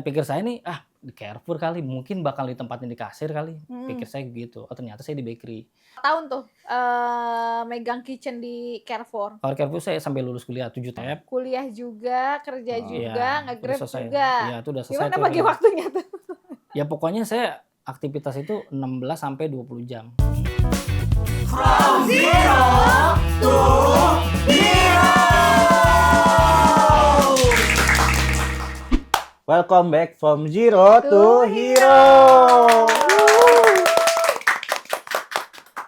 pikir saya nih, di Carrefour kali, mungkin bakal ditempatin di kasir kali, pikir saya gitu. Oh ternyata saya di bakery. Tahun tuh, megang kitchen di Carrefour? Kalau Carrefour saya sampai lulus kuliah 7 tahun. Kuliah juga, kerja juga, Iya, udah nge-Grab selesai. juga. Iya, itu udah selesai Gimana tuh bagi relasi. waktunya tuh? Ya pokoknya saya aktivitas itu 16 sampai 20 jam. From zero to hero. Welcome back from zero to hero.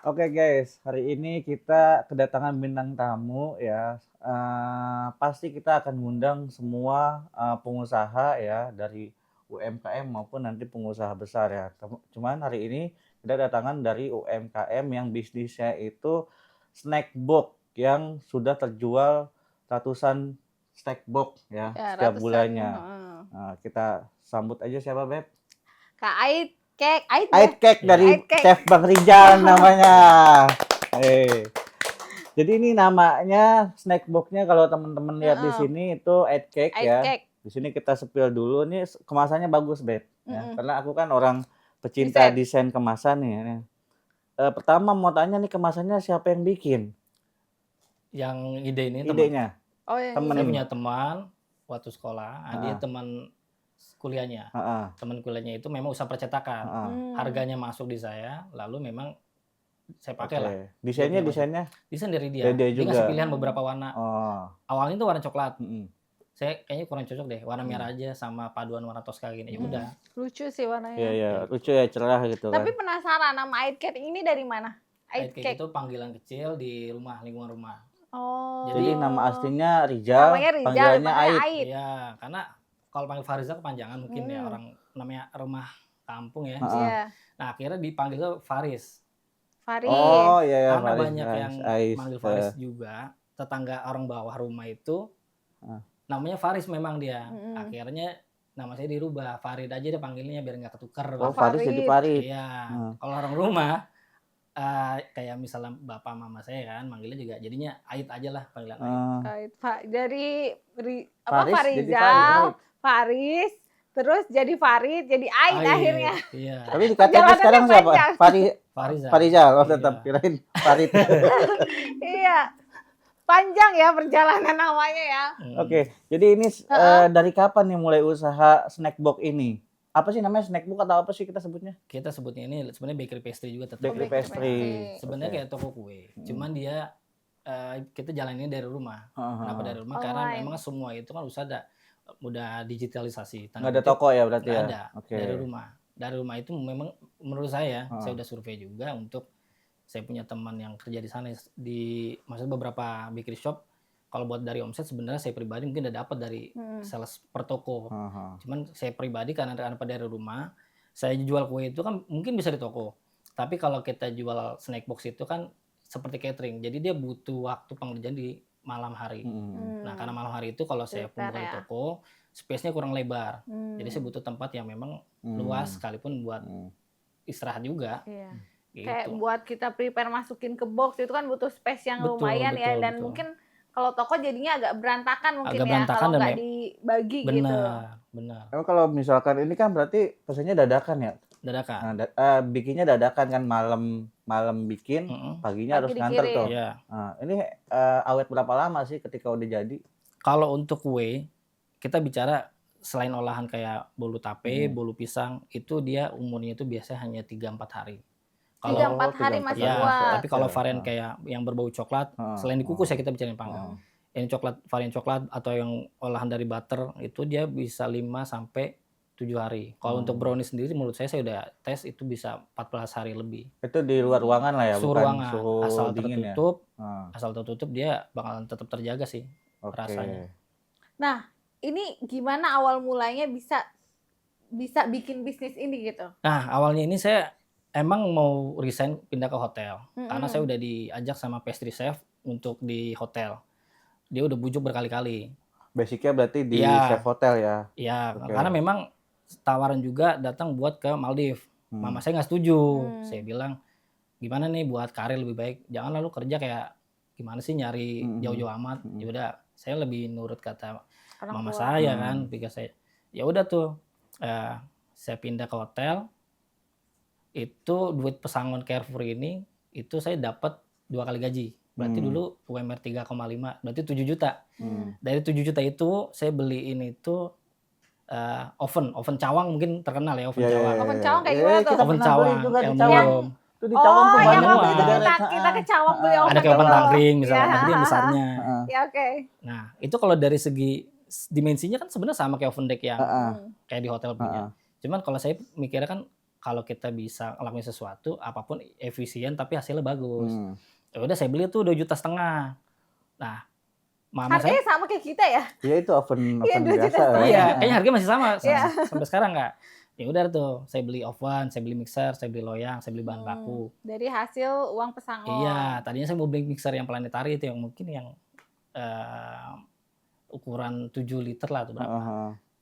Oke guys, hari ini kita kedatangan bintang tamu ya. Pasti kita akan mengundang semua pengusaha ya dari UMKM maupun nanti pengusaha besar ya. Cuman hari ini kita kedatangan dari UMKM yang bisnisnya itu snack box yang sudah terjual ratusan snack box ya setiap ratusan, bulannya. Nah, kita sambut aja siapa Beb? Kak Ait Cake, Ait Cake dari Ait Cake. Chef Bang Rizal namanya. Jadi ini namanya snack box-nya kalau teman-teman lihat di sini itu Ait Cake Ait ya. Cake. Di sini kita spill dulu nih kemasannya bagus Beb. Ya. Karena aku kan orang pecinta desain kemasan nih. Ya. Pertama mau tanya nih kemasannya siapa yang bikin? Yang ide ini Idenya? Oh, yang Temen saya ini. punya teman waktu sekolah, dia teman kuliahnya. Teman kuliahnya itu memang usaha percetakan. Harganya masuk di saya, lalu memang saya pakai lah. Desainnya? Desain dari dia. Dia Dia juga. ngasih pilihan beberapa warna. Oh. Awalnya itu warna coklat. Saya kayaknya kurang cocok deh, warna merah aja sama paduan warna Tosca gini. Ya udah. lucu sih warnanya. Iya, lucu ya, cerah gitu kan. Tapi penasaran nama Ait Cake ini dari mana? Ait Cake itu panggilan kecil di rumah, lingkungan rumah. Oh. Jadi nama aslinya Rizal, Namanya Rizal, panggilannya namanya Ait. Iya, karena kalau panggil Farizal kepanjangan mungkin ya, orang namanya rumah kampung ya. Iya. Nah, akhirnya dipanggil Faris. Faris. Oh iya, Karena Faris, banyak yang Ais. manggil Faris juga, tetangga orang bawah rumah itu namanya Faris memang dia. Akhirnya nama saya dirubah, Farid aja dia panggilnya biar nggak ketukar. Oh, Faris jadi Farid. Iya. Kalau orang rumah kayak misalnya bapak mama saya kan manggilnya juga jadinya Ait aja lah panggilan Ait. Ait. Dari Faris jadi Farizal, Faris, terus jadi Farid, jadi Ait akhirnya. Iya. Tapi di KTP sekarang siapa? Farizal. Farizal, tetap kirain Farid. Iya. Panjang ya perjalanan namanya ya. Oke, jadi ini dari kapan nih mulai usaha snack box ini? Apa sih namanya snack box atau apa sih kita sebutnya? Kita sebutnya ini sebenarnya bakery pastry juga tetap. Bakery pastry. Sebenarnya kayak toko kue. Cuman dia kita jalaninnya dari rumah. Kenapa dari rumah? Karena memang semua itu kan udah digitalisasi. Nggak ada toko ya berarti ya? Ada. Dari rumah. Dari rumah itu memang menurut saya udah survei juga untuk saya punya teman yang kerja di sana maksudnya beberapa bakery shop. Kalau buat dari omset sebenarnya saya pribadi mungkin udah dapat dari sales per toko. Cuman saya pribadi karena dari rumah, saya jual kue itu kan mungkin bisa di toko. Tapi kalau kita jual snack box itu kan seperti catering. Jadi dia butuh waktu pengerjaan di malam hari. Nah, karena malam hari itu kalau saya pun buka di toko, space-nya kurang lebar. Jadi saya butuh tempat yang memang luas sekalipun buat istirahat juga. Gitu. Kayak buat kita prepare masukin ke box itu kan butuh space yang lumayan ya, dan mungkin kalau toko jadinya agak berantakan mungkin kalau nggak dibagi gitu. Benar. Emang kalau misalkan ini kan berarti pesannya dadakan ya? Dadakan. Nah, bikinnya dadakan kan malam bikin, paginya harus nganter tuh. Iya. Nah, ini awet berapa lama sih ketika udah jadi? Kalau untuk kue, kita bicara selain olahan kayak bolu tape, bolu pisang, itu dia umurnya itu biasanya hanya 3-4 hari. 3-4 hari masih buat. Tapi kalau varian kayak yang berbau coklat, selain dikukus ya kita bicarain panggang. Yang varian coklat atau yang olahan dari butter itu dia bisa 5 sampai 7 hari. Kalau untuk brownie sendiri menurut saya udah tes itu bisa 14 hari lebih. Itu di luar ruangan lah ya, suhu bukan ruangan. suhu Asal dingin tertutup, ya. Asal tertutup dia bakalan tetap terjaga sih rasanya. Nah, ini gimana awal mulanya bisa bikin bisnis ini gitu? Nah, awalnya ini saya emang mau resign pindah ke hotel. Karena saya udah diajak sama pastry chef untuk di hotel. Dia udah bujuk berkali-kali. Basicnya berarti di chef hotel ya? Iya, karena memang tawaran juga datang buat ke Maldives. Mama saya nggak setuju. Saya bilang, gimana nih buat karir lebih baik? Jangan lalu kerja kayak gimana sih nyari jauh-jauh amat. Ya udah, saya lebih nurut kata mama saya kan. Pikir saya, ya udah tuh. Saya pindah ke hotel, itu duit pesangon Carrefour ini, itu saya dapat 2 kali gaji. Berarti dulu UMR 3,5, berarti 7 juta. Dari 7 juta itu saya beliin itu oven cawang, mungkin terkenal ya oven cawang. Oven cawang kayak gimana tuh? Oven cawang, aluminium. Itu di Cawang tuh yang banyak waktu itu tuh. kita ke Cawang beli oven. Ada kayak oven itu. tangkring misalnya, Ya. tapi yang besarnya. Ya oke. Nah, itu kalau dari segi dimensinya kan sebenarnya sama kayak oven deck yang kayak di hotel punya. Cuman kalau saya mikirnya kan kalau kita bisa ngelakuin sesuatu, apapun efisien tapi hasilnya bagus. Ya udah saya beli tuh 2,5 juta. Nah, mama Harganya saya sama kayak kita ya? Iya itu oven Iya, 2 juta biasa. setengah. iya, kayaknya harganya masih sama Iya. sampai sekarang nggak. Ya udah tuh, saya beli oven, saya beli mixer, saya beli loyang, saya beli bahan baku. Dari hasil uang pesangon. Iya, tadinya saya mau beli mixer yang planetary itu yang mungkin yang ukuran 7 liter lah atau berapa.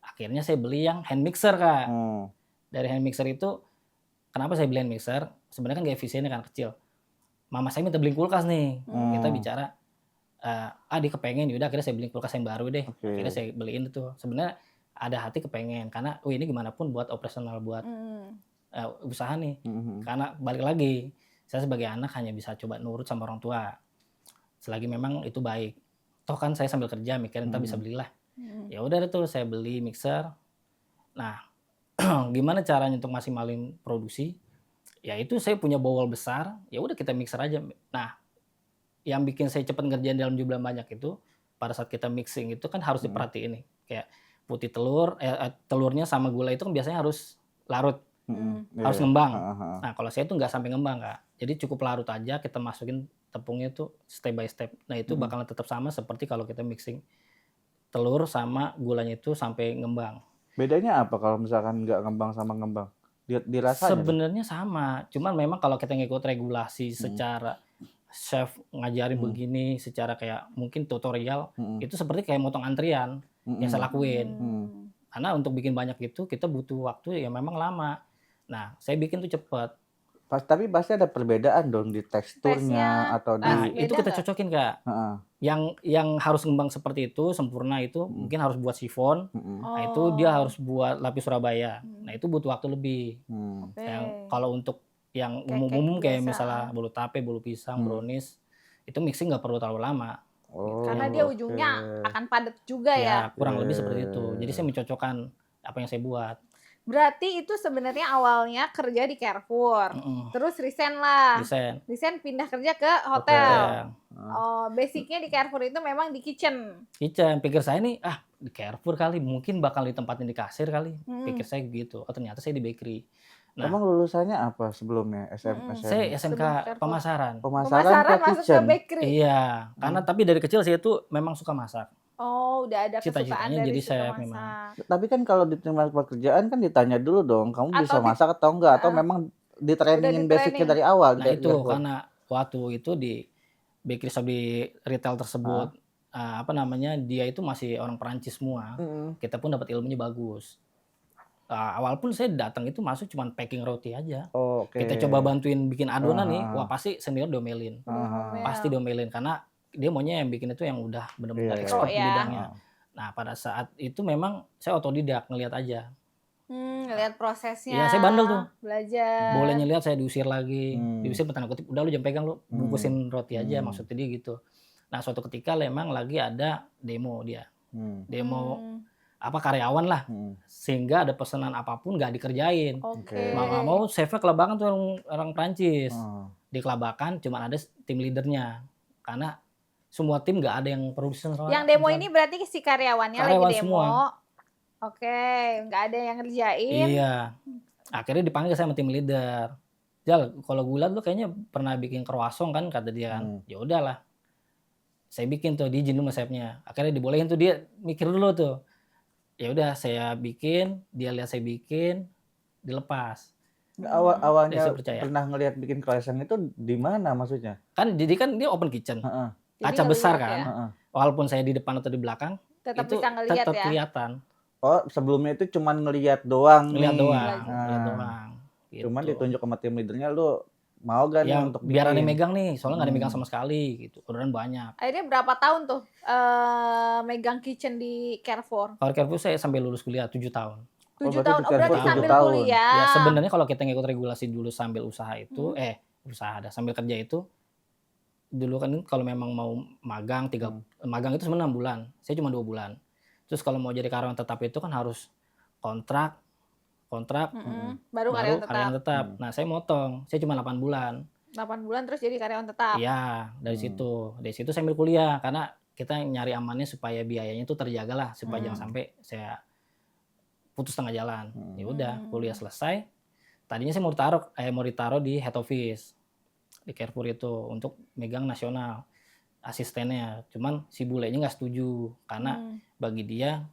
Akhirnya saya beli yang hand mixer, Kak. Dari hand mixer itu, kenapa saya beli hand mixer? Sebenarnya kan gak efisiennya kan kecil. Mama saya minta beli kulkas nih. Kita bicara, dia kepengen, yaudah akhirnya saya beli kulkas yang baru deh. Akhirnya saya beliin itu. Sebenarnya ada hati kepengen, karena ini gimana pun buat operasional, buat usaha nih. Karena balik lagi, saya sebagai anak hanya bisa coba nurut sama orang tua. Selagi memang itu baik. Toh kan saya sambil kerja mikirin entah bisa belilah. Ya udah tuh saya beli mixer. Nah, gimana caranya untuk maksimalin produksi? Ya itu saya punya bowel besar, ya udah kita mixer aja. Nah, yang bikin saya cepat ngerjain dalam jumlah banyak itu pada saat kita mixing itu kan harus diperhatiin nih. Kayak putih telur, telurnya sama gula itu kan biasanya harus larut. Harus ngembang. Nah, kalau saya tuh nggak sampai ngembang, Kak. Jadi cukup larut aja, kita masukin tepungnya tuh step by step. Nah, itu bakalan tetap sama seperti kalau kita mixing telur sama gulanya itu sampai ngembang. Bedanya apa kalau misalkan nggak ngembang sama ngembang? Dirasanya? Sebenarnya sama, cuman memang kalau kita ngikut regulasi secara chef ngajarin begini, secara kayak mungkin tutorial, itu seperti kayak motong antrian yang saya lakuin. Karena untuk bikin banyak itu kita butuh waktu yang memang lama. Nah, saya bikin tuh cepet. Tapi pasti ada perbedaan dong di teksturnya atau di. Nah, itu kita cocokin, Kak. Yang harus ngembang seperti itu, sempurna itu mungkin harus buat sifon. Nah, itu dia harus buat lapis Surabaya. Nah, itu butuh waktu lebih. Yang kalau untuk yang umum-umum kayak misalnya bolu tape, bolu pisang, brownies, itu mixing nggak perlu terlalu lama. Karena dia ujungnya akan padat juga ya. Kurang lebih seperti itu. Jadi saya mencocokkan apa yang saya buat. Berarti itu sebenarnya awalnya kerja di Carrefour, terus resign lah. Resign pindah kerja ke hotel. Oh, basicnya di Carrefour itu memang di kitchen. Pikir saya nih, di Carrefour kali, mungkin bakal ditempatin di kasir kali. Pikir saya gitu. Oh ternyata saya di bakery. Nah, emang lulusannya apa sebelumnya? Saya SMK pemasaran. Pemasaran ke masuk kitchen. ke bakery. Iya, karena tapi dari kecil saya tuh memang suka masak. Oh, udah ada kesukaan Cita-citanya dari jadi situ chef masak. memang. Tapi kan kalau diterima pekerjaan kan ditanya dulu dong, kamu bisa Atau masak atau enggak? Atau memang ditrainingin basicnya dari awal? Nah itu karena waktu itu di bakery shop di retail tersebut, dia itu masih orang Perancis semua. Kita pun dapat ilmunya bagus. Awal pun saya datang itu masuk cuma packing roti aja. Kita coba bantuin bikin adonan nih, wah pasti senior domelin. Pasti domelin karena dia maunya yang bikin itu yang udah benar-benar expert di bidangnya. Nah, pada saat itu memang saya otodidak ngelihat aja. Ngelihat prosesnya. Iya, saya bandel tuh. Belajar. Bolehnya lihat saya diusir lagi. Diusir tanda kutip, udah lu jangan pegang, lu bungkusin roti aja, maksudnya dia gitu. Nah, suatu ketika memang lagi ada demo dia. Demo karyawan lah. Sehingga ada pesanan apapun nggak dikerjain. Mau nggak mau chefnya kelabakan tuh orang Prancis. Dikelabakan cuma ada tim leadernya. Karena semua tim nggak ada yang produksi. Yang demo ini berarti si karyawannya lagi demo. Semua. Nggak ada yang ngerjain. Iya. Akhirnya dipanggil sama tim leader. Jal, kalau gue liat lu kayaknya pernah bikin croissant kan, kata dia kan. Ya udahlah. Saya bikin tuh, diizin dulu sama chefnya. Akhirnya dibolehin tuh, dia mikir dulu tuh. Ya udah saya bikin, dia lihat saya bikin, dilepas. Awalnya pernah ngelihat bikin croissant itu di mana maksudnya? Kan jadi kan dia open kitchen. Kaca besar kan. Ya? Walaupun saya di depan atau di belakang, tetap itu bisa ngelihat tetap ya. Kelihatan. Oh, sebelumnya itu cuman ngelihat doang. Ngelihat doang. Gitu. Cuman ditunjuk sama tim leadernya, lu mau gak nih untuk biar ada yang megang nih, soalnya nggak ada yang megang sama sekali gitu. Orderan banyak. Akhirnya berapa tahun tuh megang kitchen di Carrefour? Kalau Carrefour saya sampai lulus kuliah 7 tahun. 7 berarti tahun. di Oh, berarti Carrefour 7 sambil tahun. kuliah. Ya sebenarnya kalau kita ngikut regulasi dulu sambil usaha itu, sambil kerja itu, dulu kan kalau memang mau magang magang itu sebenarnya 6 bulan. Saya cuma 2 bulan. Terus kalau mau jadi karyawan tetap itu kan harus kontrak, baru karyawan tetap. Nah, saya motong. Saya cuma 8 bulan. 8 bulan terus jadi karyawan tetap. Iya, dari situ. Dari situ saya ambil kuliah karena kita nyari amannya supaya biayanya itu terjaga lah, supaya jangan sampai saya putus tengah jalan. Ya udah, kuliah selesai. Tadinya saya mau ditaruh di head office di Carrefour itu untuk megang nasional asistennya. Cuman si bulenya nggak setuju karena bagi dia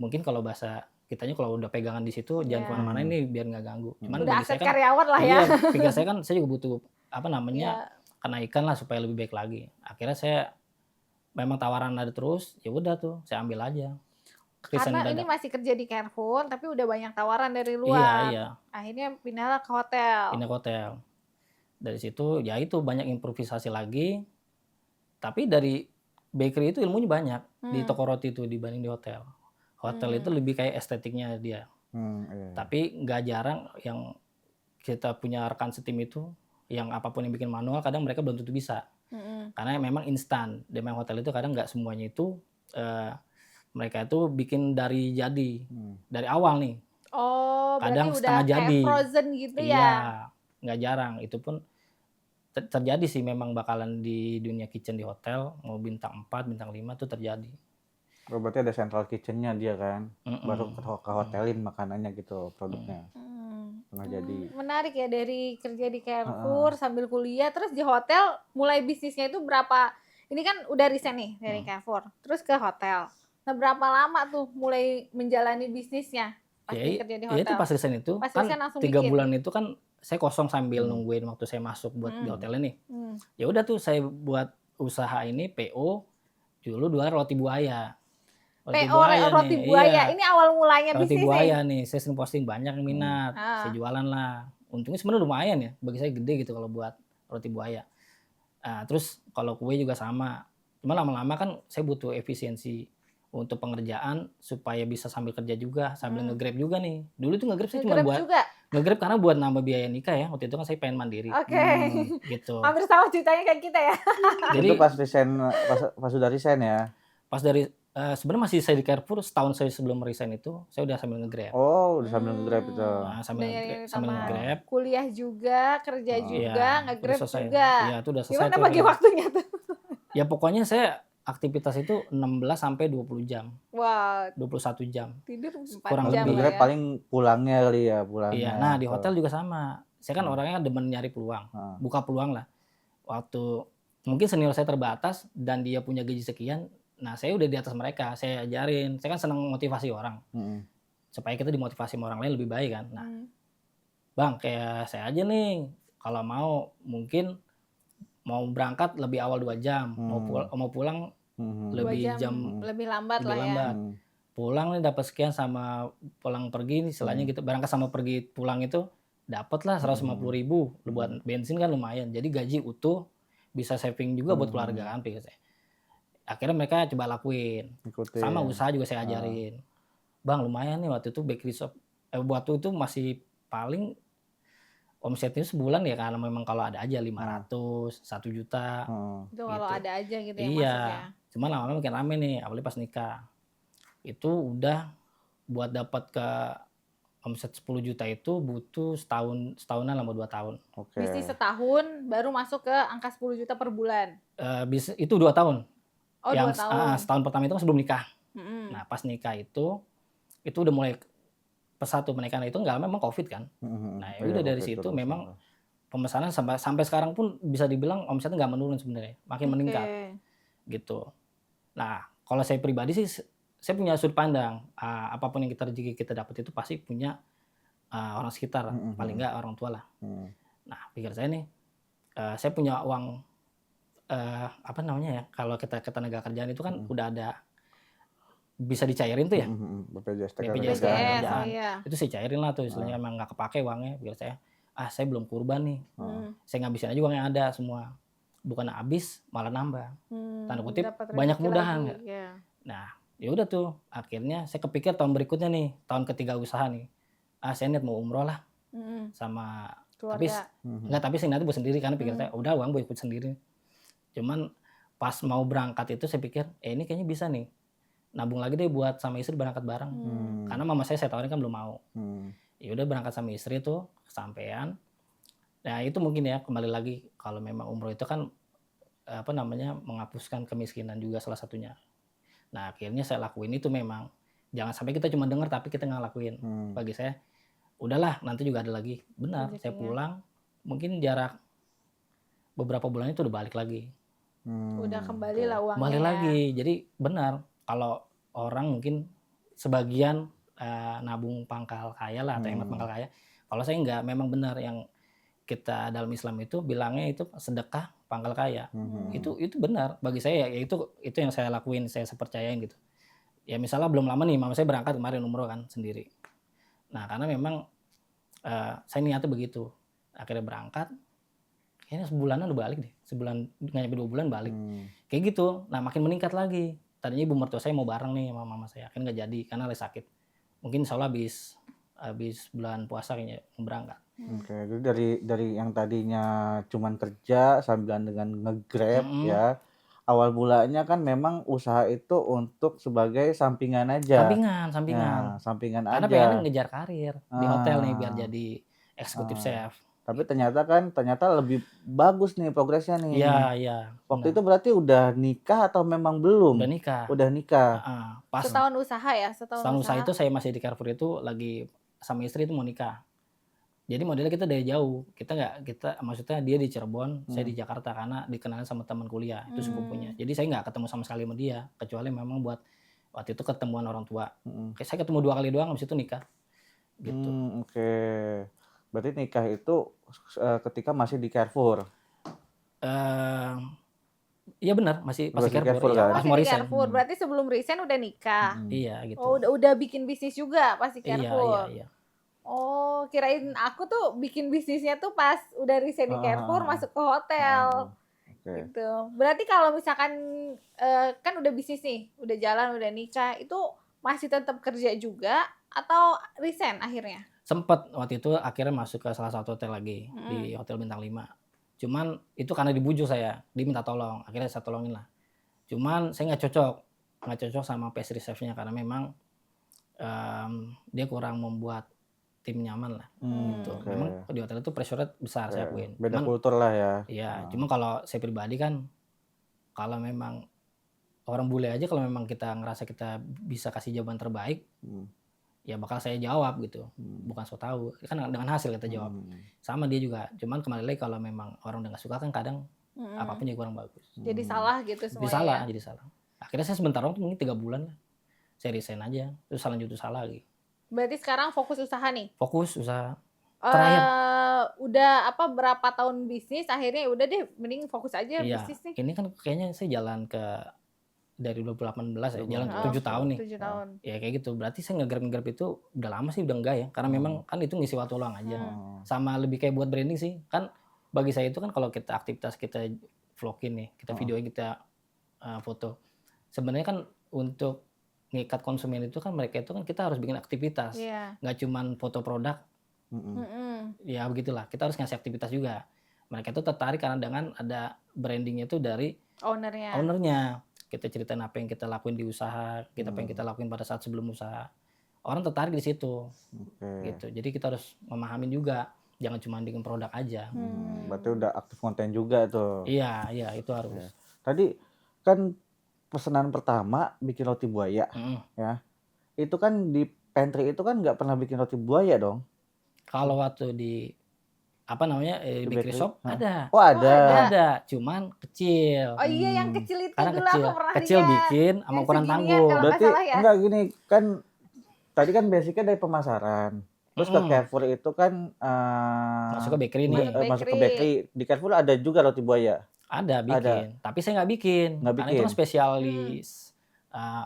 mungkin kalau bahasa kitanya kalau udah pegangan di situ jangan kemana-mana ini biar nggak ganggu. Cuman udah bagi saya aset kan, karyawan lah ya. iya, pikir saya kan saya juga butuh kenaikan lah supaya lebih baik lagi. Akhirnya saya memang tawaran ada terus, ya udah tuh saya ambil aja. Karena ini masih kerja di Carrefour tapi udah banyak tawaran dari luar. Iya. Akhirnya pindahlah ke hotel. Pindah ke hotel. Dari situ ya itu banyak improvisasi lagi. Tapi dari bakery itu ilmunya banyak di toko roti itu dibanding di hotel. Hotel itu lebih kayak estetiknya dia. Tapi nggak jarang yang kita punya rekan setim itu yang apapun yang bikin manual kadang mereka belum tentu bisa. Karena memang instan. Di memang hotel itu kadang nggak semuanya itu mereka itu bikin dari jadi dari awal nih. Oh, kadang berarti setengah udah jadi. Kayak frozen gitu ya? Iya, nggak jarang. Itu pun terjadi sih memang bakalan di dunia kitchen di hotel mau bintang 4, bintang 5 tuh terjadi. Berarti ada central kitchennya dia kan, baru ke hotelin makanannya gitu produknya. Jadi. Menarik ya dari kerja di Carrefour sambil kuliah, terus di hotel mulai bisnisnya itu berapa? Ini kan udah resign nih dari Carrefour, terus ke hotel. Nah berapa lama tuh mulai menjalani bisnisnya pas kerja di hotel? Ya itu pas resign itu pas kan 3 bulan itu kan saya kosong sambil nungguin waktu saya masuk buat di hotel ini. Ya udah tuh saya buat usaha ini PO dulu jualan roti buaya. Roti buaya. Ini awal mulanya bisnis roti buaya nih. Saya sering posting banyak yang minat. Saya jualan lah. Untungnya sebenarnya lumayan ya. Bagi saya gede gitu kalau buat roti buaya. Terus kalau kue juga sama. Cuma lama-lama kan saya butuh efisiensi untuk pengerjaan supaya bisa sambil kerja juga, sambil nge-grab juga nih. Dulu tuh nge-grab saya cuma buat nge-grab karena buat nambah biaya nikah ya. Waktu itu kan saya pengen mandiri. Gitu. Hampir sama ceritanya kayak kita ya. Jadi itu pas resign, pas sudah resign ya? Pas dari sebenarnya masih saya di Carrefour setahun saya sebelum resign itu saya udah sambil nge-grab. Oh, udah sambil nge-grab itu. Nah, sambil nge-grab. Kuliah juga, kerja juga, nge-grab juga. Iya, itu udah selesai. Gimana bagi waktunya tuh? Ya pokoknya saya aktivitas itu 16 sampai 20 jam. Wow. 21 jam. Tidur 4 kurang jam lebih. ya. Paling pulangnya kali ya, pulangnya. Iya, nah di hotel juga sama. Saya kan orangnya demen nyari peluang. Buka peluang lah. Waktu mungkin senior saya terbatas dan dia punya gaji sekian, nah saya udah di atas mereka, saya ajarin. Saya kan senang motivasi orang. Supaya kita dimotivasi sama orang lain lebih baik kan. Nah, Bang, kayak saya aja nih, kalau mau mungkin mau berangkat lebih awal 2 jam, mau pulang lebih lebih lambat lah ya. Pulang nih dapat sekian sama pulang pergi nih, istilahnya gitu. Berangkat sama pergi pulang itu dapat lah 150.000 buat bensin kan lumayan. Jadi gaji utuh, bisa saving juga buat keluarga kan pikir saya. Akhirnya mereka coba lakuin. Sama usaha juga saya ajarin. Bang, lumayan nih waktu itu bakery shop. Waktu itu masih paling omsetnya sebulan ya karena memang kalau ada aja 500, 1 juta. Itu kalau ada aja gitu ya iya. Masuknya. Cuma lama-lama makin rame nih, apalagi pas nikah. Itu udah buat dapat ke omset 10 juta itu butuh setahunan lah 2 tahun. Bisnis setahun baru masuk ke angka 10 juta per bulan. Itu 2 tahun. Oh, yang 2 tahun. Setahun pertama itu kan sebelum nikah. Nah, pas nikah itu udah mulai pas satu pernikahan itu enggak memang Covid kan. Nah, ya udah dari situ memang pemesanan sampai sekarang pun bisa dibilang omsetnya nggak menurun sebenarnya, makin meningkat. Gitu. Nah, kalau saya pribadi sih saya punya sudut pandang, apapun yang rezeki kita dapat itu pasti punya orang sekitar, paling enggak orang tua lah. Nah, pikir saya nih, saya punya uang apa namanya ya? Kalau kita ke tenaga kerjaan itu kan udah ada bisa dicairin tuh ya. BPJS kerjaan. Itu saya cairin lah tuh, istilahnya emang nggak kepake uangnya. Pikir saya belum kurban nih. Saya ngabisin aja uang yang ada semua. Bukan habis malah nambah. Tanda kutip banyak mudahan. Nah, Ya udah tuh, akhirnya saya kepikir tahun berikutnya nih, tahun ketiga usaha nih. Saya niat mau umroh lah sama tapi Keluarga. tapi saya niatnya buat sendiri karena pikir saya udah uang gue ikut sendiri. Cuman pas mau berangkat itu saya pikir, ini kayaknya bisa nih. Nabung lagi deh buat sama istri berangkat bareng. Karena mama saya tawarin kan belum mau. Ya udah berangkat sama istri tuh, kesampean. Nah, itu mungkin ya kembali lagi kalau memang umroh itu kan menghapuskan kemiskinan juga salah satunya. Nah, akhirnya saya lakuin itu memang. Jangan sampai kita cuma dengar tapi kita nggak lakuin. Bagi saya, udahlah nanti juga ada lagi. Benar, saya pulang, mungkin jarak beberapa bulan itu udah balik lagi. Udah kembali lah uangnya. Kembali lagi. Jadi benar, kalau orang mungkin sebagian nabung pangkal kaya lah atau hemat pangkal kaya. Kalau saya enggak, memang benar yang kita dalam Islam itu bilangnya itu sedekah pangkal kaya. Itu benar bagi saya, ya itu yang saya lakuin, saya percayain gitu. Ya misalnya belum lama nih mama saya berangkat kemarin umroh kan sendiri. Nah, karena memang saya niatnya begitu. Akhirnya berangkat, kayaknya sebulanan udah balik deh. Sebulan nggak nyampe 2 bulan balik. Kayak gitu. Nah, makin meningkat lagi. Tadinya ibu mertua saya mau bareng nih sama mama saya, akhirnya nggak jadi karena lagi sakit. Mungkin insya Allah habis bulan puasa kayaknya mau berangkat. Oke, jadi dari yang tadinya cuman kerja sambilan dengan nge-grab ya. Awal mulanya kan memang usaha itu untuk sebagai sampingan aja. Sampingan. Ya, sampingan Karena aja. pengen ngejar karir di hotel nih biar jadi eksekutif chef. Tapi ternyata lebih bagus nih progresnya nih. Iya. Waktu itu berarti udah nikah atau memang belum? Udah nikah. Udah nikah. Pas Setahun usaha ya, setahun usaha itu saya masih di Carrefour itu lagi sama istri itu mau nikah. Jadi modelnya kita dari jauh. Maksudnya dia di Cirebon, saya di Jakarta karena dikenalin sama teman kuliah, itu sepupunya. Jadi saya nggak ketemu sama sekali sama dia, kecuali memang buat waktu itu ketemuan orang tua. Saya ketemu 2 kali doang, habis itu nikah. Gitu. Oke. Berarti nikah itu ketika masih di Carrefour. Iya benar, masih Carrefour ya, kan? pas Masih mau di resign. Carrefour, berarti sebelum resign udah nikah. Iya gitu. Oh, udah bikin bisnis juga pas di Carrefour. Iya. Oh, kirain aku tuh bikin bisnisnya tuh pas udah resign di Carrefour masuk ke hotel. Gitu. Berarti kalau misalkan kan udah bisnis nih, udah jalan, udah nikah, itu masih tetap kerja juga atau resign akhirnya? Sempet waktu itu akhirnya masuk ke salah satu hotel lagi di Hotel Bintang 5. Cuman itu karena dibujuk saya, diminta tolong, akhirnya saya tolongin lah. Cuman saya nggak cocok sama pastry chefnya karena memang dia kurang membuat tim nyaman lah gitu. Memang di hotel itu pressure besar saya akuin. Beda kultur lah ya. Iya, cuma kalau saya pribadi kan kalau memang orang bule aja kalau memang kita ngerasa kita bisa kasih jawaban terbaik, ya bakal saya jawab gitu. Bukan so tahu. Kan dengan hasil kita jawab. Sama dia juga. Cuman kembali lagi kalau memang orang udah gak suka kan kadang apapun jadi kurang bagus. Jadi salah gitu semuanya. Jadi salah. Akhirnya saya sebentar waktu mungkin 3 bulan lah. Saya resign aja. Terus lanjut usaha lagi. Berarti sekarang fokus usaha nih? Fokus usaha. Terakhir. Udah berapa tahun bisnis akhirnya udah deh mending fokus aja bisnis nih. Ini kan kayaknya saya jalan dari 2018 ya, jalan 7 tahun nih. 7 tahun. Ya kayak gitu. Berarti saya nge-grab itu udah lama sih udah enggak ya. Karena memang kan itu ngisi waktu luang aja. Sama lebih kayak buat branding sih. Kan bagi saya itu kan kalau kita aktivitas kita vlogin nih, kita videoin, kita foto. Sebenarnya kan untuk ngikat konsumen itu kan mereka itu kan kita harus bikin aktivitas. Nggak cuman foto produk. Ya begitulah. Kita harus ngasih aktivitas juga. Mereka itu tertarik karena dengan ada brandingnya itu dari ownernya. Kita ceritain apa yang kita lakuin di usaha, apa yang kita lakuin pada saat sebelum usaha. Orang tertarik di situ. Gitu. Jadi kita harus memahamin juga, jangan cuma bikin produk aja. Berarti udah aktif konten juga tuh. Iya, itu harus. Tadi kan pesanan pertama bikin roti buaya, ya. Itu kan di pantry itu kan nggak pernah bikin roti buaya dong. Kalau waktu di bakery shop ada. Oh ada, cuman kecil. Oh iya yang kecil itu karena dulu aku pernah kecil lihat. bikin sama ukuran tanggung. Berarti enggak gini kan tadi kan basicnya dari pemasaran. Terus ke Carrefour itu kan masuk ke bakery nih. Masuk ke bakery. Di Carrefour ada juga roti buaya. Ada bikin, tapi saya nggak bikin. Karena itu kan spesialis.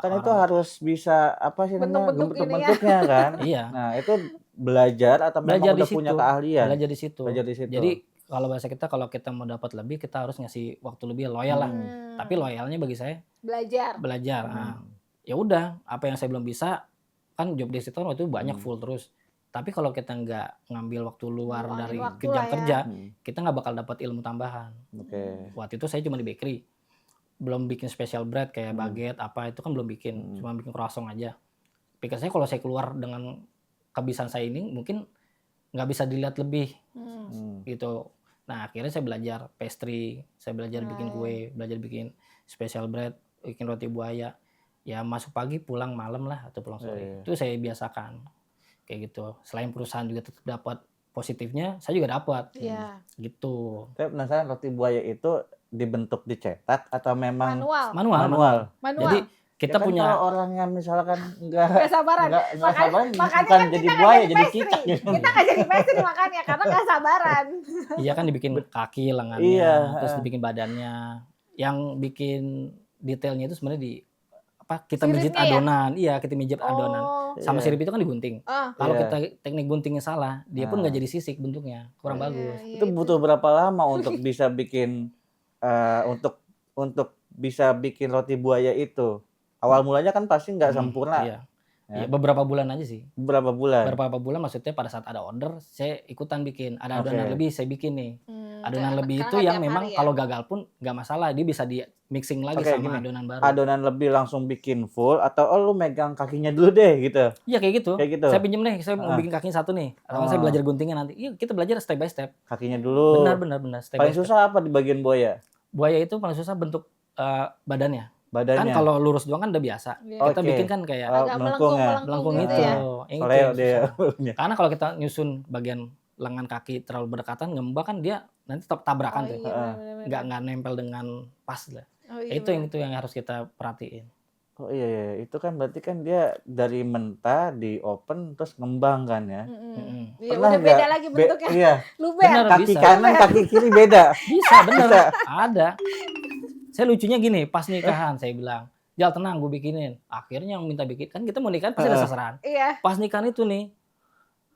Kan itu harus bisa apa sih namanya bentuk-bentuknya kan. Iya. Nah itu belajar atau memang udah punya keahlian? Belajar di situ. Jadi kalau bahasa kita kalau kita mau dapat lebih kita harus ngasih waktu lebih, loyal lah. Tapi loyalnya bagi saya belajar. ya udah apa yang saya belum bisa kan job desk itu waktu itu banyak full terus. Tapi kalau kita nggak ngambil waktu luar Luangin dari waktu jam lah ya. kerja, Hmm. kita nggak bakal dapat ilmu tambahan. Oke. Waktu itu saya cuma di bakery, belum bikin special bread kayak Hmm. baguette apa itu kan belum bikin, Hmm. cuma bikin croissant aja. Pikir saya kalau saya keluar dengan kebiasaan saya ini mungkin nggak bisa dilihat lebih Hmm. Hmm. gitu. Nah akhirnya saya belajar pastry, saya belajar bikin kue, belajar bikin special bread, bikin roti buaya. Ya masuk pagi pulang malam lah atau pulang sore. Iya. Itu saya biasakan kayak gitu. Selain perusahaan juga tetap dapat positifnya, saya juga dapat Iya. gitu. Saya penasaran roti buaya itu dibentuk dicetak atau memang Manual. Manual. Manual. Jadi kita Ya kan punya kalau orang yang misalkan Nggak enggak sabaran. sabaran Makanya bukan kan jadi kita nggak buaya jadi jadi pastry. cicak gitu. Kita nggak jadi pastry makanya karena nggak sabaran. iya kan dibikin kaki lengannya, Iya, terus heeh. dibikin badannya. Yang bikin detailnya itu sebenarnya di apa kita mijit Siripnya ya? adonan. Iya, kita mijit adonan. Oh. Sama Iya. sirip itu kan digunting. Ah. Kalau Iya. kita teknik guntingnya salah, dia pun Nah. nggak jadi sisik bentuknya, kurang Iya, bagus. iya, Itu butuh berapa lama untuk bisa bikin untuk bisa bikin roti buaya itu? Awal mulanya kan pasti nggak sempurna. Iya. Ya. Iya, beberapa bulan aja sih. Berapa bulan? Beberapa bulan maksudnya pada saat ada order, saya ikutan bikin. Ada adonan Oke. lebih, saya bikin nih. Adonan Karena lebih itu nggak yang tiap memang hari ya. kalau gagal pun nggak masalah, dia bisa di mixing lagi Oke, sama gini. adonan baru. Adonan lebih langsung bikin full atau lu megang kakinya dulu deh gitu. Iya kayak gitu. Kayak gitu. Saya pinjem nih, saya mau Ah. bikin kakinya satu nih. Atau saya Oh. belajar guntingnya nanti. Iya, kita belajar step by step. Kakinya dulu. Benar, step Paling by step. susah apa di bagian buaya? Buaya itu paling susah bentuk badannya. Kan Badannya. kalau lurus doang kan udah biasa. Iya. Kita Oke. bikin kan kayak Agak melengkung ya. melengkung gitu gitu. ya. Yang itu Soleo yang dia. susah. Karena kalau kita nyusun bagian lengan kaki terlalu berdekatan, ngembak kan dia nanti tetap tabrakan tuh. Iya, Nggak nempel dengan pas lah. iya, Itu yang harus kita perhatiin. Oh iya, itu kan berarti kan dia dari mentah di open terus ngembang kan ya. Iya, Pernah udah beda nggak? lagi bentuknya. Iya, Luber. Bener. kaki Bisa. kanan, kaki kiri beda. Bisa bener. Bisa. Ada. Saya lucunya gini, pas nikahan saya bilang, Jal tenang gue bikinin. Akhirnya yang minta bikin, kan kita mau nikahan pasti ada sasaran. Iya. Pas nikahan itu nih,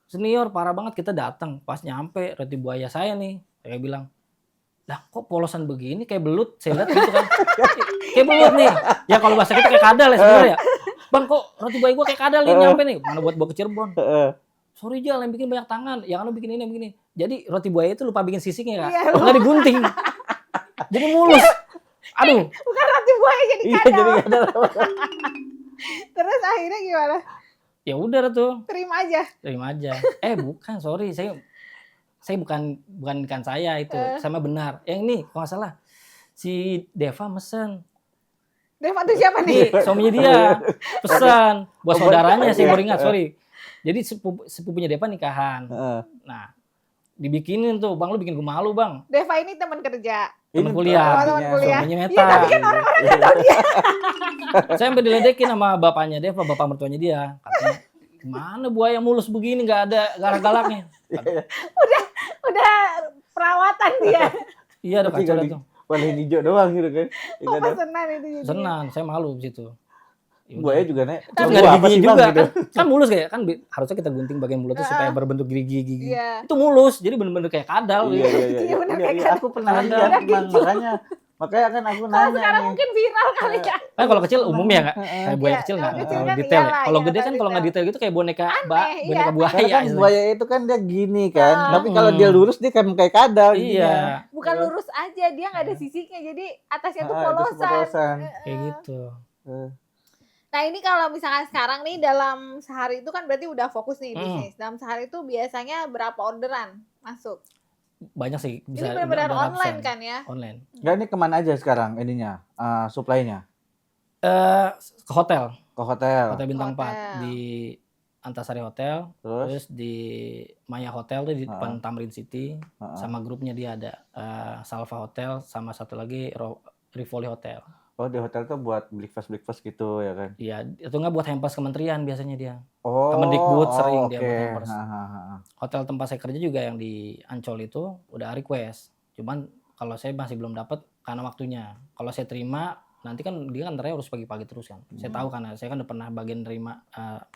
senior parah banget kita datang. Pas nyampe roti buaya saya nih, saya bilang, lah kok polosan begini kayak belut. Saya lihat gitu kan. Kayak belut nih. Ya kalau bahasa kita kayak kadal ya sebenarnya. Bang kok roti buaya gue kayak kadal nih nyampe nih. Mana buat bawa ke Cirebon. Sorry Jal yang bikin banyak tangan. Yang anu bikin ini yang begini. Jadi roti buaya itu lupa bikin sisiknya Kak. Iya, Nggak digunting. Jadi mulus. Aduh. Bukan roti buaya jadi Iya, kadal. jadi kadal. Terus akhirnya gimana? Ya udah tuh. Terima aja. Terima aja. Bukan, sorry. Saya bukan ikan saya itu. Sama benar. Yang ini kalau nggak salah si Deva mesen. Deva tuh siapa nih? Suaminya dia pesan buat saudaranya sih iya. baru ingat, sorry. Jadi sepupunya Deva nikahan. Heeh. Nah, dibikinin tuh, Bang lu bikin gue malu, Bang. Deva ini teman kerja. Teman kuliah. teman kuliah. Suaminya Iya, Meta. tapi kan orang-orang nggak tahu dia. Saya sampai diledekin sama bapaknya Deva, bapak mertuanya dia. Katanya, gimana buaya mulus begini nggak ada galak-galaknya. Udah perawatan dia. Iya, ada kacau tuh. Warna hijau doang gitu kan. Oh, pesenan itu jadi. Senang, saya malu di situ. Ya udah. Buaya juga nek. Terus "Lu nggak ada apa sih, giginya Bang?" juga gitu. kan mulus kayak kan harusnya kita gunting bagian mulutnya supaya berbentuk gigi. Iya. Itu mulus, jadi bener-bener kayak kadal. Iya, iya, iya. Iya, bener, Iya, kayak iya, kadal. aku pernah Kadal. lihat Bang, makanya kan aku Kalau nanya sekarang nih. mungkin viral kali ya. Kan kalau kecil umum ya nggak? Kayak buaya Iya, kecil kalau nggak kecil kan detail ya. iyalah, Kalau iya, gede kan nggak kalau nggak detail. detail gitu kayak boneka Aneh, iya. boneka buaya. Karena kan istilahnya. buaya itu kan dia gini kan, Ah. tapi kalau dia lurus dia kan kayak kadal Iya, giginya. Bukan lurus aja, dia nggak ada sisiknya. Jadi atasnya tuh Ah, itu polosan. polosan. kayak gitu. Nah ini kalau misalkan sekarang nih dalam sehari itu kan berarti udah fokus nih Hmm. bisnis. Dalam sehari itu biasanya berapa orderan masuk? Banyak sih bisa. Ini benar-benar udah online ratusan. kan ya? Online. Nggak, ini kemana aja sekarang ininya, supply-nya? Ke hotel Ke hotel. Hotel. bintang 4 di Antasari Hotel, Terus? terus di Maya Hotel tuh di Ah. depan Tamrin City, Ah. sama grupnya dia ada Salva Hotel, sama satu lagi Rivoli Hotel. Oh, di hotel tuh buat breakfast gitu ya kan? Iya, itu nggak buat hampers kementerian biasanya dia. Oh, Kemendikbud sering oke. dia buat hampers. Ha. Hotel tempat saya kerja juga yang di Ancol itu udah request. Cuman kalau saya masih belum dapat karena waktunya. Kalau saya terima nanti kan dia kan harus pagi-pagi terus kan. Saya tahu karena saya kan udah pernah bagian terima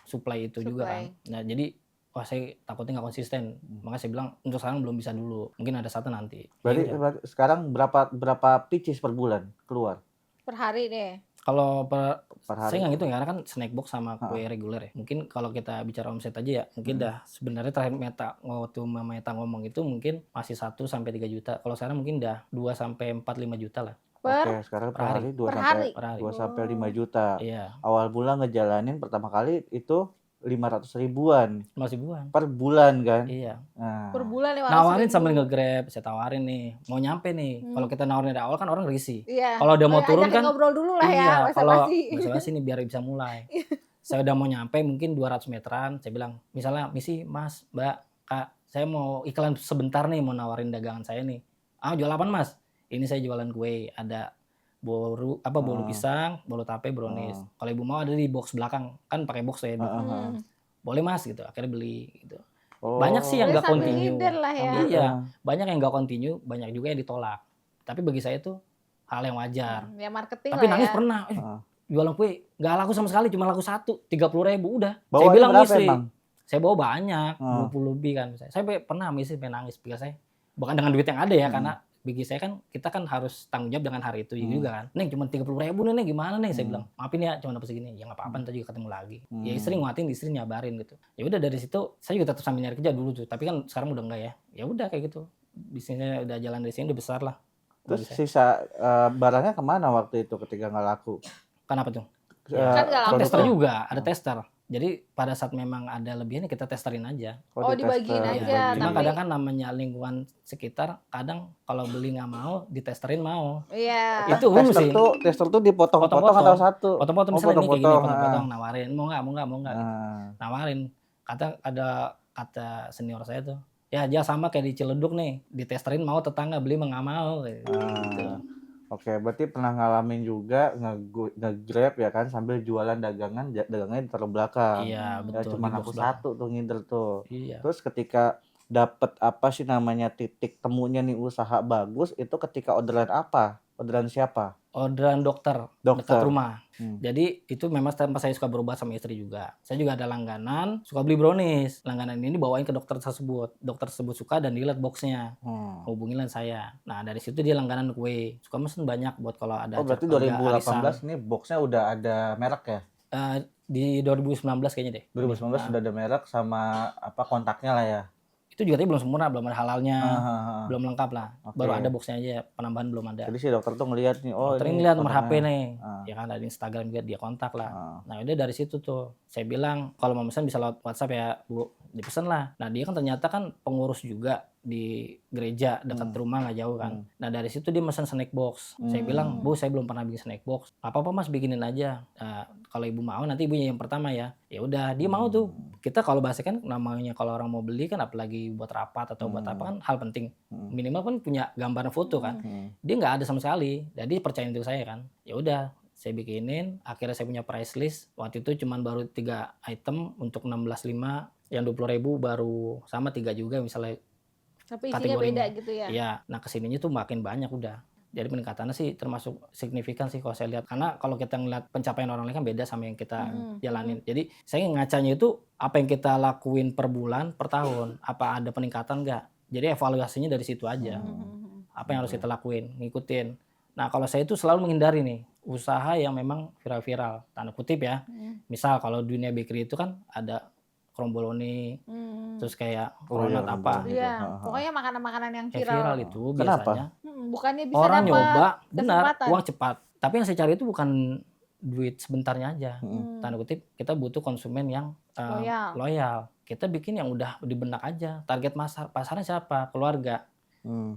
supply itu juga kan. Nah jadi wah saya takutnya nggak konsisten. Makanya saya bilang untuk sekarang belum bisa dulu. Mungkin ada saatnya nanti. Berarti Ya udah. sekarang berapa pieces per bulan keluar? Per hari deh. Kalau per saya hari? nggak ngitung ya, karena kan snack box sama kue reguler ya. Mungkin kalau kita bicara omset aja ya, mungkin dah sebenarnya terakhir waktu Meta ngomong itu mungkin masih 1 sampai 3 juta. Kalau sekarang mungkin dah 2 sampai 4, 5 juta lah Oke, sekarang per per hari. hari 2 per sampai hari. Per hari. 2 sampai 5 juta. Iya, Awal bulan ngejalanin pertama kali itu 500 ribuan masih bulan. per bulan kan? Iya. Per Nah, bulan 500 Nawarin ribu. sambil nge-Grab, saya tawarin nih, mau nyampe nih. Kalau kita nawarin dari awal kan orang risih. Iya. Kalau udah mau turun ajakin kan, ngobrol dulu lah ya, iya, kalau basa-basi. basa-basi nih biar bisa mulai. Saya udah mau nyampe mungkin 200 meteran, saya bilang, misalnya, misi Mas, Mbak, Kak, saya mau iklan sebentar nih, mau nawarin dagangan saya nih. Ah, jual apa Mas? Ini saya jualan kue, ada bolu pisang, bolu tape, brownies. Kalau ibu mau ada di box belakang, kan pakai box ya. Boleh Mas gitu, akhirnya beli gitu. Banyak sih yang Boleh nggak sambil continue. leader lah ya. Iya, banyak yang nggak continue, banyak juga yang ditolak. Tapi bagi saya itu hal yang wajar. Ya marketing Tapi lah nangis ya. pernah, jualan kue nggak laku sama sekali, cuma laku 1, 30.000 udah. Saya bawanya bilang berapa istri, emang? saya bawa banyak, 20 lebih kan. Saya pernah istri pengen nangis, pikir saya bukan dengan duit yang ada ya, karena bagi saya kan kita kan harus tanggung jawab dengan hari itu juga kan. Neng cuma 30.000 nih, gimana nih? Saya bilang maafin ya, cuma dapat segini. Ya nggak apa-apa, ntar juga ketemu lagi. Ya istri nguatin, istri nyabarin gitu. Ya udah dari situ saya juga tetap sambil nyari kerja dulu tuh. Tapi kan sekarang udah enggak ya. Ya udah kayak gitu. Bisnisnya udah jalan dari sini udah besar lah. Terus sisa barangnya kemana waktu itu ketika nggak laku? Kenapa tuh? Kan nggak laku. Tester juga, ada tester. Jadi pada saat memang ada lebihannya kita testerin aja. Oh, dibagiin tester. aja. Cuma tapi- kadang kan namanya lingkungan sekitar, kadang kalau beli nggak mau, ditesterin mau. Iya. Itu dulu sih. Tester tuh dipotong-potong Potong-potong. atau satu? Potong-potong Oh, misalnya ini kayak gini, potong-potong, potong-potong nawarin, mau nggak, Ah. nawarin. Kata senior saya tuh, ya aja sama kayak di Ciledug nih, ditesterin mau tetangga beli nggak mau. Gitu. Oke, berarti pernah ngalamin juga nge-grab ya kan sambil jualan dagangnya ditaruh belakang. Iya Ya betul. cuma di box aku belakang. satu tuh ngider tuh. Iya. Terus ketika dapet apa sih namanya titik temunya nih usaha bagus itu ketika orderan apa? Orderan siapa? Orderan dokter Dokter. dekat rumah. Jadi itu memang tempat saya suka berobat sama istri juga. Saya juga ada langganan, suka beli brownies. Langganan ini bawain ke dokter tersebut. Dokter tersebut suka dan dilihat boxnya. Hubungilah saya. Nah dari situ dia langganan kue. Suka mesen banyak buat kalau ada. Oh berarti acara keluarga, 2018 nih boxnya udah ada merek ya? arisan. Di 2019 kayaknya deh. 2019 sudah ada merek sama apa kontaknya lah ya? Itu juga tapi belum sempurna, belum ada halalnya, Ah. belum lengkap lah. Oke. Baru ada boxnya aja, penambahan belum ada. Jadi si dokter tuh ngelihat nih, oh Dokter ini lihat nomor HP kontaknya. nih, Ah. ya kan ada di Instagram juga dia kontak lah. Ah. Nah udah dari situ tuh saya bilang kalau mau pesan bisa lewat WhatsApp ya Bu, dipesen lah. Nah dia kan ternyata kan pengurus juga di gereja dekat rumah nggak jauh kan. Nah dari situ dia pesan snack box. Saya bilang Bu saya belum pernah bikin snack box. Apa Mas bikinin aja. Kalau ibu mau nanti ibunya yang pertama ya. Ya udah dia mau tuh. Kita kalau bahasa kan namanya kalau orang mau beli kan apalagi buat rapat atau buat apa kan hal penting. Minimal kan punya gambaran foto kan. Dia nggak ada sama sekali. Jadi percayain itu saya kan. Ya udah saya bikinin, akhirnya saya punya price list. Waktu itu cuma baru 3 item untuk 16.5, yang 20.000 baru sama 3 juga misalnya. Tapi isinya kategorinya. beda gitu ya. Iya, nah kesininya tuh makin banyak udah. Jadi peningkatannya sih termasuk signifikan sih kalau saya lihat. Karena kalau kita ngeliat pencapaian orang lain kan beda sama yang kita jalanin. Jadi saya ngacanya itu apa yang kita lakuin per bulan, per tahun. Apa ada peningkatan nggak? Jadi evaluasinya dari situ aja. Apa yang harus kita lakuin, ngikutin. Nah kalau saya itu selalu menghindari nih usaha yang memang viral-viral, tanda kutip ya. Misal kalau dunia bakery itu kan ada kromboloni, terus kayak iya, ronat apa. kromboloni. Iya, Gitu. pokoknya makanan-makanan yang Yang viral. viral itu Kenapa? biasanya Bukannya bisa orang dapat nyoba, benar, kesempatan. uang cepat. Tapi yang saya cari itu bukan duit sebentarnya aja. Tanda kutip, kita butuh konsumen yang loyal. Kita bikin yang udah di benak aja. Target pasarnya siapa? Keluarga.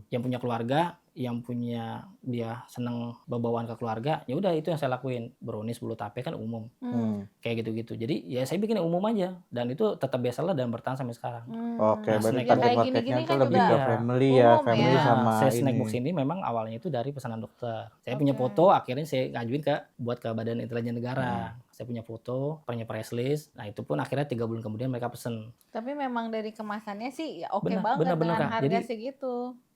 Yang punya keluarga, yang punya dia seneng bawaan ke keluarga, ya udah itu yang saya lakuin. Brownies, bulu tape kan umum. Kayak gitu-gitu. Jadi ya saya bikin yang umum aja dan itu tetap bestseller dan bertahan sampai sekarang. Oke, Nah, berarti snack target kayak marketnya gini-gini itu kan lebih juga ke family ya, umum family ya. sama saya snack ini. box ini memang awalnya itu dari pesanan dokter. Saya punya foto, akhirnya saya ngajuin buat ke Badan Intelijen Negara. Saya punya foto, punya price list. Nah itu pun akhirnya 3 bulan kemudian mereka pesen. Tapi memang dari kemasannya sih ya oke Benar, banget benar, dengan Kak. harga Jadi- segitu.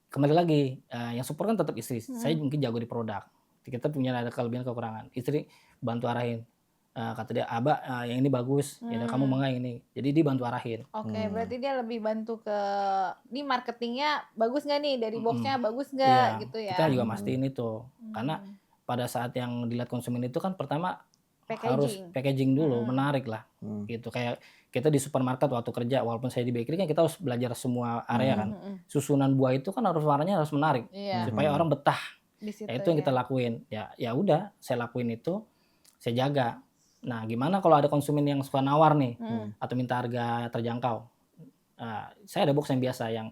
Kembali lagi, yang support kan tetap istri. Saya mungkin jago di produk. Kita punya ada kelebihan kekurangan. Istri bantu arahin. Kata dia, Abah yang ini bagus. Ya udah, kamu mau nggak yang ini? Jadi dia bantu arahin. Oke, berarti dia lebih bantu ke ini marketingnya bagus nggak nih dari boxnya bagus nggak Iya, gitu ya. kita juga mastiin itu. Karena pada saat yang dilihat konsumen itu kan pertama harus Packaging. packaging dulu, menarik lah. Gitu kayak kita di supermarket waktu kerja, walaupun saya di bakery kan kita harus belajar semua area kan. Susunan buah itu kan harus warnanya harus menarik Iya. supaya orang betah. Di situ Ya, itu yang kita lakuin. Ya udah, saya lakuin itu, saya jaga. Nah, gimana kalau ada konsumen yang suka nawar nih atau minta harga terjangkau? Saya ada box yang biasa yang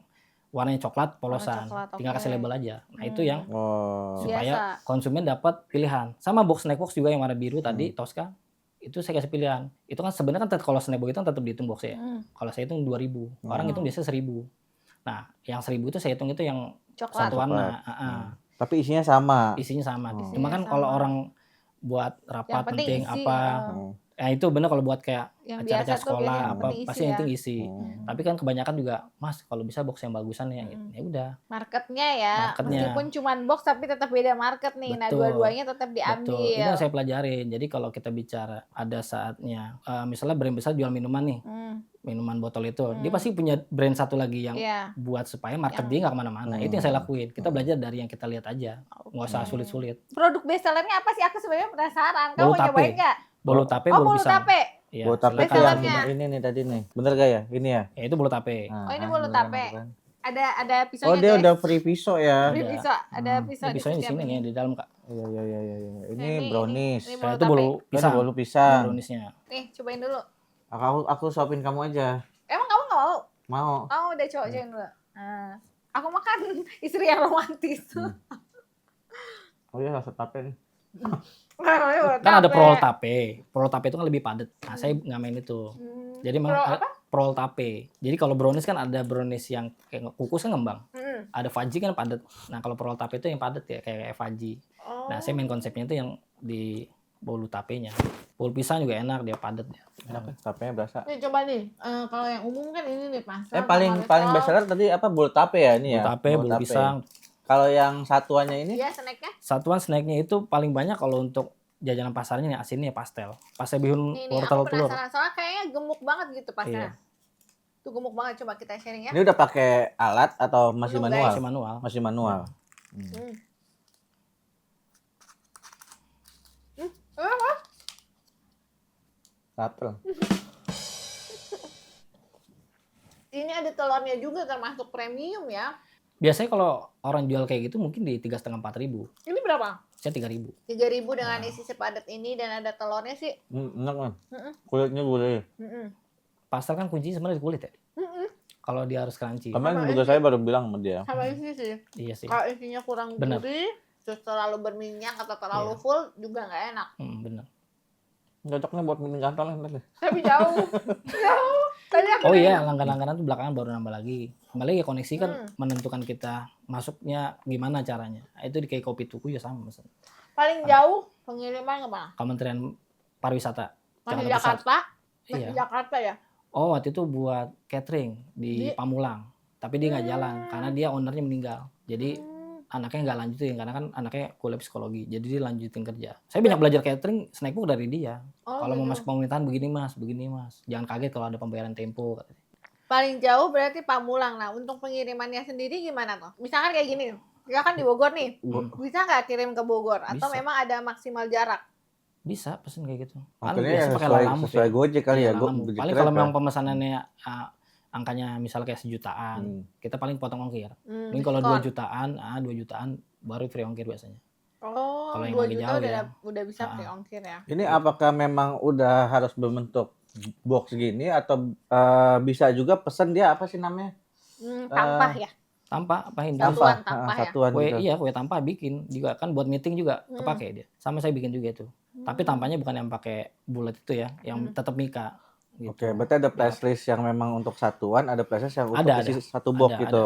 warnanya coklat polosan, coklat, tinggal oke. kasih label aja. Nah, itu yang Oh. supaya konsumen dapat pilihan. Sama box snack box juga yang warna biru tadi, Tosca. Itu saya kasih pilihan. Itu kan sebenarnya kan kalau snack box itu kan tetap dihitung box ya. Kalau saya hitung 2.000. Orang hitung biasanya 1.000. Nah, yang 1.000 itu saya hitung itu yang Coklat. satu warna. Tapi isinya sama. Isinya sama. Isinya Cuma kan sama. kalau orang buat rapat Yang penting penting isi, apa, itu bener kalau buat kayak Yang acara-acara biasa tuh sekolah biasanya yang apa penting pasti isi yang ya. penting isi. Tapi kan kebanyakan juga, Mas kalau bisa box yang bagusan ya. Ya udah. Marketnya ya, Marketnya. meskipun cuman box tapi tetap beda market nih. Nah, Betul. dua-duanya tetap Betul. diambil. Ini yang saya pelajarin. Jadi kalau kita bicara ada saatnya, misalnya brand besar jual minuman nih, minuman botol itu, dia pasti punya brand satu lagi yang Iya. buat supaya market dia nggak kemana-mana. Itu yang saya lakuin. Kita belajar dari yang kita lihat aja, nggak usah sulit-sulit. Produk bestsellernya apa sih? Aku sebenarnya penasaran. Kamu Bolu mau nyobain tape. nggak? Bolu tape, Oh, bolu bolu pisang. tape. Iya, Buat tape Bestsellernya. kayak yang ini nih tadi nih. Bener gak ya? Ini ya? ya itu bolu tape. Oh, ini bolu bener, tape. bener. Ada pisaunya, Oh, dia guys. udah free pisau ya. Free Ada. pisau, ada pisau Ini pisaunya di setiap sini ini. ya, di dalam Kak. Iya. Ini Ini- brownies. ini Saya bolu itu bolu tape. pisang. Bolu pisang. Browniesnya. Nih, cobain dulu. Aku suapin kamu aja. Emang kamu nggak mau? Mau. Kamu udah cobain dulu. Nah, aku makan istri yang romantis. Oh iya, rasa tape nih. Kan ada prol tape. Prol tape itu kan lebih padat. Nah, saya nggak main itu. Jadi memang Prol apa? prol tape. Jadi kalau brownies kan ada brownies yang kayak kukus kan ngembang. Hmm. Ada fudgy kan padat. Nah, kalau prol tape itu yang padat ya kayak fudgy. Oh. Nah, saya main konsepnya itu yang di bolu tapenya. Bolu pisang juga enak, dia padat ya. Enak ya, tapenya berasa. Nih coba nih, kalau yang umum kan ini nih pasar. paling sama bestseller tadi apa? Bolu tape ya ini Bolu ya? tape, bolu pisang. Kalau yang satuannya ini? Iya, snacknya. Satuan snacknya itu paling banyak kalau untuk jajanan pasarnya nih asinnya pastel. Pastel bihun Nih, wortel aku telur. penasaran. Soalnya kayaknya gemuk banget gitu pasarnya. Iya. Tuh gemuk banget, coba kita sharing ya. Ini udah pakai alat atau masih Belum, manual? Masih manual. Masih manual. Apa? Lapar. Ini ada telurnya juga termasuk premium ya. Biasanya kalau orang jual kayak gitu mungkin di 3.500-4.000. Ini berapa? Saya 3.000. 3.000 dengan isi sepadat ini dan ada telurnya sih. Enak kan? Kulitnya gurih. Pastel kan kuncinya sebenarnya di kulit ya. Kalau dia harus crunchy. Kemarin juga saya baru bilang sama dia. Sama isi sih. Iya sih. Kalau isinya kurang Bener. gurih, terus terlalu berminyak atau terlalu full juga nggak enak. Bener. Cocoknya buat minum kantor lah ntar deh. Tapi jauh. Jauh. Tadi aku Oh bilang, iya, langganan-langganan tuh belakangan baru nambah lagi. Kembali ya koneksi kan menentukan kita masuknya gimana caranya. Nah, itu di kayak kopi tuku ya sama Mas. paling jauh pengiriman kemana? Kementerian Pariwisata. Masih Jakarta Pusat. Jakarta? Masih Iya. Jakarta ya? Oh, waktu itu buat catering di Pamulang. Tapi dia nggak jalan karena dia ownernya meninggal. Jadi anaknya nggak lanjutin karena kan anaknya kuliah psikologi. Jadi dia lanjutin kerja. Saya banyak belajar catering snack book dari dia. Oh, Kalau mau gitu. masuk pemerintahan begini mas. Jangan kaget kalau ada pembayaran tempo. Paling jauh berarti Pamulang. Nah, untuk pengirimannya sendiri gimana tuh? Misalkan kayak gini, ya kan di Bogor nih. Bisa nggak kirim ke Bogor? Atau Bisa. memang ada maksimal jarak? Bisa pesen kayak gitu. Akhirnya biasa ya pakai sesuai, Lalamove sesuai ya. Gojek kali Iya, ya. Lalamove. Gojek Paling Grab kalau ya. memang pemesanannya angkanya misalnya kayak 1 jutaan, kita paling potong ongkir. Mungkin kalau 2 jutaan, 2 jutaan baru free ongkir biasanya. Oh, Kalau yang 2 lagi juta jauh udah, ya. udah bisa free ongkir ya? Ini apakah memang udah harus berbentuk box gini atau bisa juga pesan dia apa sih namanya? Tampah ya? Tanpa apa ini? Satuan tampah ya? Satuan Kue gitu. iya, kue tanpa bikin juga kan buat meeting juga kepake dia. Sama saya bikin juga itu. Tapi tampaknya bukan yang pakai bulat itu ya, yang tetap mika. Gitu. Oke, berarti ada price list yang memang untuk satuan, ada price list yang untuk Ada, isi satu box Ada, gitu.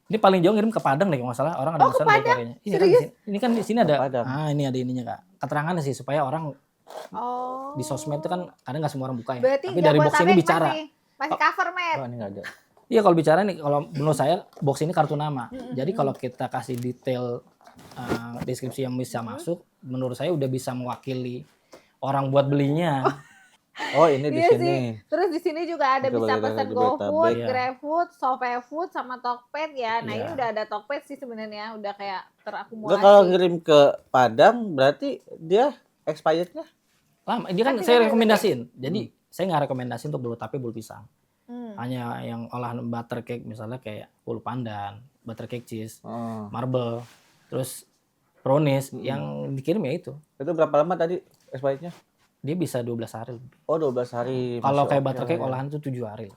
Ini paling jauh ngirim ke Padang deh kalau nggak salah. Orang ada Oh, ke pesan Padang? kayaknya. Iya kan ini kan di sini ada. Padang. Ini ada ininya Kak. Keterangannya sih supaya orang Oh. di sosmed itu kan kadang nggak semua orang buka ya. Berarti Tapi dari box ini Jabodetabek bicara. masih cover, Matt. Oh, ini nggak ada. Iya kalau bicara nih, kalau menurut saya box ini kartu nama. Jadi kalau kita kasih detail deskripsi yang bisa masuk, menurut saya udah bisa mewakili orang buat belinya. Oh, ini di Iya sini. sih. Terus di sini juga ada Coba bisa kita lihat pesan di GoFood, Bodetabek. Iya. GrabFood, ShopeeFood sama Tokped ya. Nah, ini Iya. udah ada Tokped sih sebenarnya, udah kayak Nah, kalau terakumulasi. ngirim ke Padang berarti dia expirednya? Lama, dia kan Kan 3 saya hari rekomendasiin. Jadi saya nggak rekomendasiin untuk bulu tape, bulu pisang. Hmm. Hanya yang olahan butter cake misalnya kayak bulu pandan, butter cake cheese, Oh. marble, terus brownies yang dikirim ya itu. Itu berapa lama tadi expirednya? Dia bisa 12 hari. Oh, 12 hari. Kalau Masih kayak oke butter lah cake ya. olahan tuh 7 hari.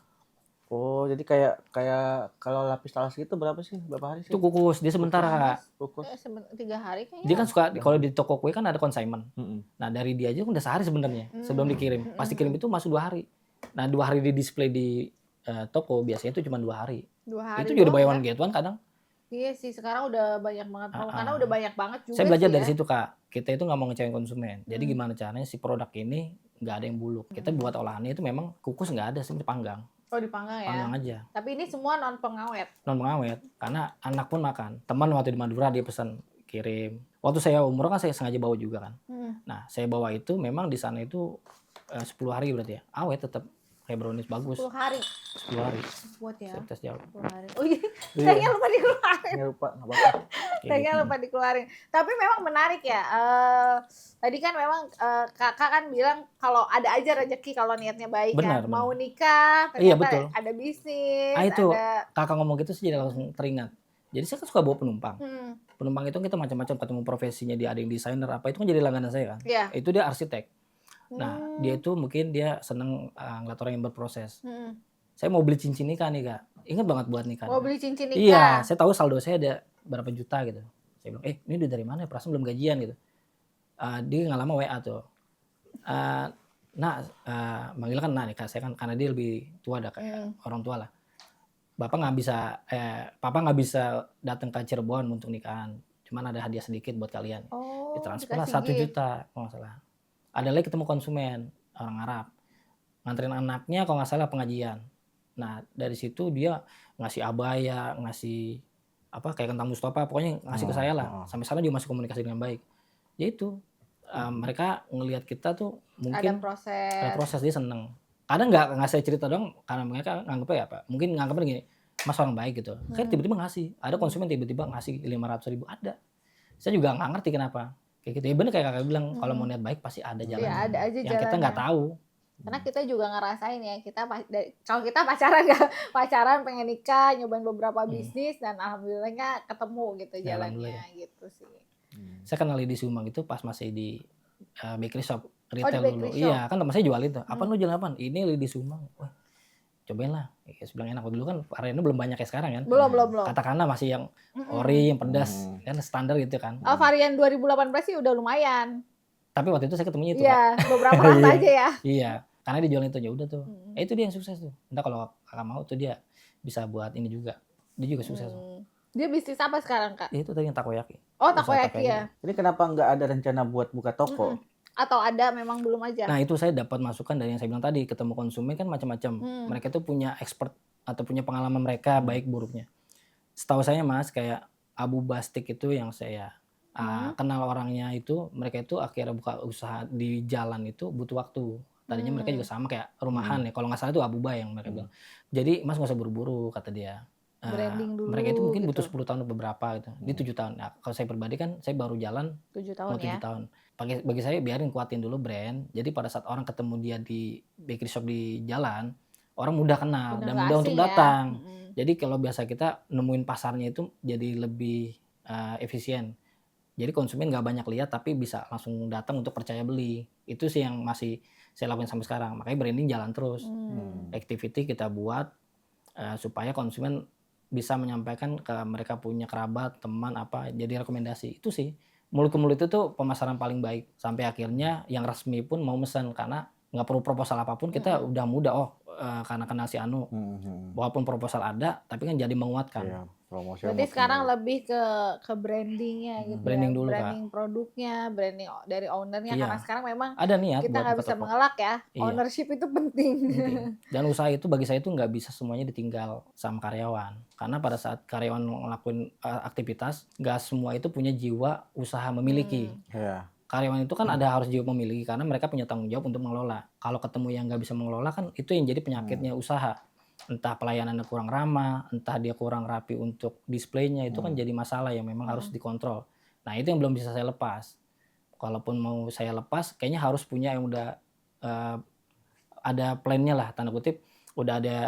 Oh, jadi kayak kalau lapis talas gitu berapa sih? Berapa hari sih? Itu kukus, dia sebentar Kak. Kukus. 3 hari kayaknya. Dia kan suka kalau di toko kue kan ada consignment. Mm-mm. Nah, dari dia aja udah sehari sebenarnya sebelum dikirim. Pas dikirim itu masuk 2 hari. Nah, 2 hari di display di toko biasanya itu cuma 2 hari. 2 hari Itu juga buy doang one ya. get one kadang. Iya sih, sekarang udah banyak banget promo. Karena udah banyak banget juga Saya belajar sih dari ya. situ Kak. Kita itu nggak mau ngecewain konsumen. Jadi gimana caranya si produk ini nggak ada yang buluk. Kita buat olahannya itu memang kukus nggak ada, sih dipanggang. Oh, dipanggang ya. Panggang aja. Tapi ini semua non pengawet. Non pengawet. Karena anak pun makan. Teman waktu di Madura dia pesan kirim. Waktu saya umroh kan saya sengaja bawa juga kan. Nah, saya bawa itu memang di sana itu 10 hari berarti ya. Awet tetap kayak brownies bagus. 10 hari 10 hari. buat ya. Saya tes jauh. 10 hari. Oh iya, sayangnya lupa dikeluarin. Nggak lupa, nggak apa-apa. Kayak Sayangnya gitu. lupa dikeluarin. Tapi memang menarik ya. Tadi kan memang kakak kan bilang kalau ada aja rezeki kalau niatnya baik Benar, kan. Mau nikah, Iya, ternyata betul. ada bisnis, Ah, itu. ada. Kakak ngomong gitu sih jadi langsung teringat. Jadi saya kan suka bawa penumpang. Hmm, Penumpang itu kita macam-macam, ketemu profesinya, dia ada yang desainer apa itu kan jadi langganan saya kan. Iya. Itu dia arsitek. Nah, dia itu mungkin dia seneng ngeliat orang yang berproses. Saya mau beli cincin nikah nih Kak. Ingat banget buat nikah. Mau beli cincin nikah. Iya, saya tahu saldo saya ada berapa juta gitu. Saya bilang, ini duit dari mana ya? Perasaan belum gajian gitu. Dia nggak lama WA tuh. Manggil kan nih Kak, saya kan karena dia lebih tua ada kayak orang tua lah. Papa nggak bisa datang ke Cirebon untuk nikahan. Cuman ada hadiah sedikit buat kalian. Oh, Ditransfer lah dikasih 1 juta kalau nggak salah. Ada lagi ketemu konsumen orang Arab, nganterin anaknya kalau nggak salah pengajian. Nah dari situ dia ngasih abaya, ngasih apa kayak kentang Mustafa, pokoknya ngasih ke saya lah. Sampai sana dia masih komunikasi dengan baik. Ya itu mereka ngelihat kita tuh ada mungkin ada proses dia seneng. Kadang nggak saya cerita dong karena mereka nganggepnya ya apa? Mungkin nganggepnya gini, Mas orang baik gitu. Kayak tiba-tiba ngasih. Ada konsumen tiba-tiba ngasih 500.000 ada. Saya juga nggak ngerti kenapa. Kayak gitu. Ya bener kayak kakak bilang kalau mau niat baik pasti ada jalan. Iya, ada aja yang kita nggak tahu. Karena kita juga ngerasain ya, kalau kita pacaran pengen nikah, nyobain beberapa bisnis dan alhamdulillahnya ketemu gitu Ya, jalannya gitu sih. Saya kenal di Sumang itu pas masih di bakery shop retail di dulu. bakery shop. Iya, kan teman saya jual itu. Apa lu jual apaan? Ini di Sumang. Wah, cobain lah. Ya, saya bilang enak. Dulu kan variannya belum banyak kayak sekarang kan. Belum. Katakanlah masih yang ori, yang pedas, kan standar gitu kan. Oh, varian 2018 sih udah lumayan. Tapi waktu itu saya ketemunya itu. Iya, beberapa rasa aja ya. Iya, karena dia jual itu ya udah tuh. Itu dia yang sukses tuh. Entah kalau kakak mau tuh dia bisa buat ini juga. Dia juga sukses. Dia bisnis apa sekarang, Kak? Itu tadi yang takoyaki. Oh, Usaha takoyaki ya. Ini kenapa nggak ada rencana buat buka toko? Atau ada memang belum aja. Nah, itu saya dapat masukan dari yang saya bilang tadi, ketemu konsumen kan macam-macam. Mereka tuh punya expert atau punya pengalaman mereka baik buruknya. Setahu saya Mas, kayak Abu Bastik itu yang saya kenal orangnya itu, mereka itu akhirnya buka usaha di jalan itu butuh waktu. Tadinya mereka juga sama kayak rumahan ya. Kalau nggak salah itu Abuba yang mereka bilang. Jadi Mas nggak usah buru-buru kata dia. Branding dulu. Mereka itu mungkin gitu. butuh 10 tahun atau beberapa gitu. Di 7 tahun. Nah, kalau saya pribadi kan saya baru jalan 7 tahun mau 7 ya. tahun. Bagi saya biarin kuatin dulu brand. Jadi pada saat orang ketemu dia di bakery shop di jalan, orang mudah kenal dan nggak mudah untuk asing ya. datang. Jadi kalau biasa kita nemuin pasarnya itu jadi lebih efisien. Jadi konsumen nggak banyak lihat tapi bisa langsung datang untuk percaya beli. Itu sih yang masih saya lakuin sampai sekarang. Makanya branding jalan terus. Activity kita buat supaya konsumen bisa menyampaikan ke mereka punya kerabat, teman apa, jadi rekomendasi. Itu sih. Mulut ke mulut itu tuh pemasaran paling baik. Sampai akhirnya yang resmi pun mau mesen karena nggak perlu proposal apapun kita udah mudah karena kenal si Anu. Walaupun proposal ada tapi kan jadi menguatkan. Iya, promosi. Berarti sekarang lebih ke brandingnya gitu. Branding dulu, Kak. Branding produknya, branding dari ownernya. Iya. Karena sekarang memang Ada niat kita buat nggak buka bisa toko. mengelak ya. Iya. Ownership itu penting. Penting. Dan usaha itu bagi saya itu nggak bisa semuanya ditinggal sama karyawan. Karena pada saat karyawan ngelakuin aktivitas, nggak semua itu punya jiwa usaha memiliki. Iya. karyawan itu kan ada harus juga memiliki karena mereka punya tanggung jawab untuk mengelola. Kalau ketemu yang nggak bisa mengelola kan itu yang jadi penyakitnya usaha. Entah pelayanannya kurang ramah, entah dia kurang rapi untuk displaynya, itu kan jadi masalah yang memang harus dikontrol. Nah itu yang belum bisa saya lepas. Kalaupun mau saya lepas, kayaknya harus punya yang udah ada plan-nya lah, tanda kutip, udah ada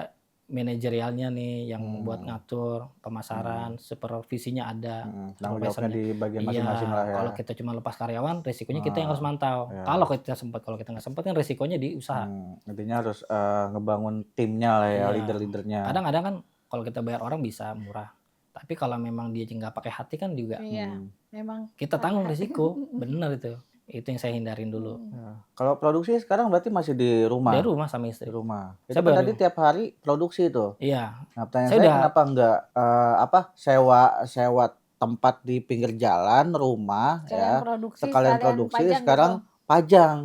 manajerialnya nih yang buat ngatur pemasaran, supervisinya ada. Tanggung jawabnya di bagian Iya, masing-masing lah ya. kalau kita cuma lepas karyawan, resikonya kita yang harus mantau. Kalau kita sempat, kalau kita nggak sempat kan resikonya di usaha. Intinya harus ngebangun timnya lah ya, Iya. leader-leadernya. Kadang-kadang kan kalau kita bayar orang bisa murah. Tapi kalau memang dia nggak pakai hati kan juga Iya, memang kita tanggung risiko. Bener itu. Itu yang saya hindarin dulu. Ya. Kalau produksi sekarang berarti masih di rumah? Dari rumah sama Di istri. rumah. Itu Saya kan baru- tadi tiap hari produksi itu. Iya. Nah, pertanyaan Saya saya udah- kenapa enggak sewa tempat di pinggir jalan, rumah sekalian ya. produksi, Sekalian produksi pajang sekarang gitu. pajang.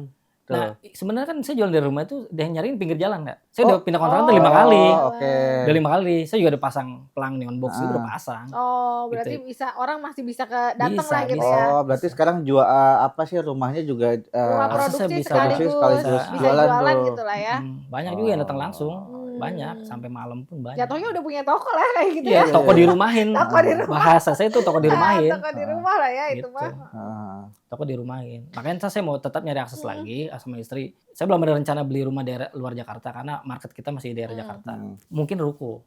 Tuh. Nah, sebenarnya kan saya jual dari rumah itu udah nyariin pinggir jalan nggak? Saya Oh. udah pindah kontrakan tuh 5 kali. Oke. Udah 5 kali. Saya juga udah pasang pelang neon box itu udah pasang. Oh, berarti bisa orang masih bisa ke datang Bisa, lah gitu bisa. ya. Oh, berarti sekarang jual apa sih rumahnya juga Rumah harusnya produksi bisa sekaligus, sekaligus bisa jualan jualan tuh. gitu lah ya. Banyak juga yang datang langsung. Hmm. Banyak sampai malam pun banyak. Jatuhnya udah punya toko lah kayak gitu Iya, ya. toko dirumahin. Toko di rumah. Bahasa saya itu toko dirumahin. Toko di rumah lah ya itu Gitu. mah. Toko dirumahin. Makanya saya mau tetap nyari akses lagi sama istri. Saya belum ada rencana beli rumah daerah luar Jakarta karena market kita masih di daerah Jakarta. Mungkin ruko.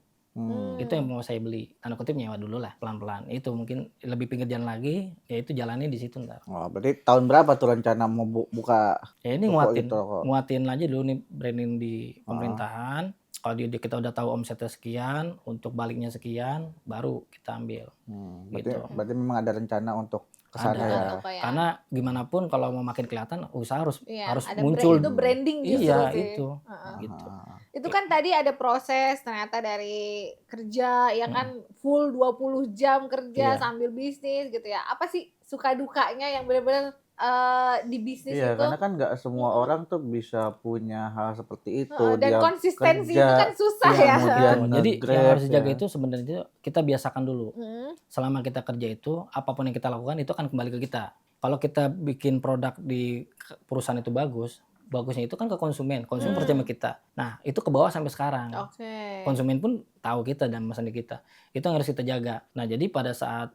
Itu yang mau saya beli. Tanda kutip nyewa dulu lah pelan-pelan. Itu mungkin lebih pinggir jalan lagi, ya itu jalannya di situ ntar. Oh, berarti tahun berapa tuh rencana mau buka Ya ini toko nguatin, gitu kok? nguatin aja dulu nih branding di pemerintahan. Kalau kita udah tahu omsetnya sekian, untuk baliknya sekian, baru kita ambil. Berarti memang ada rencana untuk kesana Ada. ya. Toko ya. Karena gimana pun kalau mau makin kelihatan, usaha harus Iya, harus ada muncul. itu branding justru Iya sih. itu, gitu. Itu kan tadi ada proses ternyata dari kerja ya kan full 20 jam kerja Iya. sambil bisnis gitu ya. Apa sih suka dukanya yang benar-benar di bisnis Iya, itu? karena kan nggak semua orang tuh bisa punya hal seperti itu. Dan Dia konsistensi kerja, itu kan susah Iya, ya. kemudian Jadi yang nge-grab harus dijaga ya. itu sebenarnya kita biasakan dulu. Hmm. Selama kita kerja itu, apapun yang kita lakukan itu akan kembali ke kita. Kalau kita bikin produk di perusahaan itu bagus, bagusnya itu kan ke konsumen percaya sama kita. Nah itu ke bawah sampai sekarang. Oke. Konsumen pun tahu kita dan memesan di kita. Itu yang harus kita jaga. Nah jadi pada saat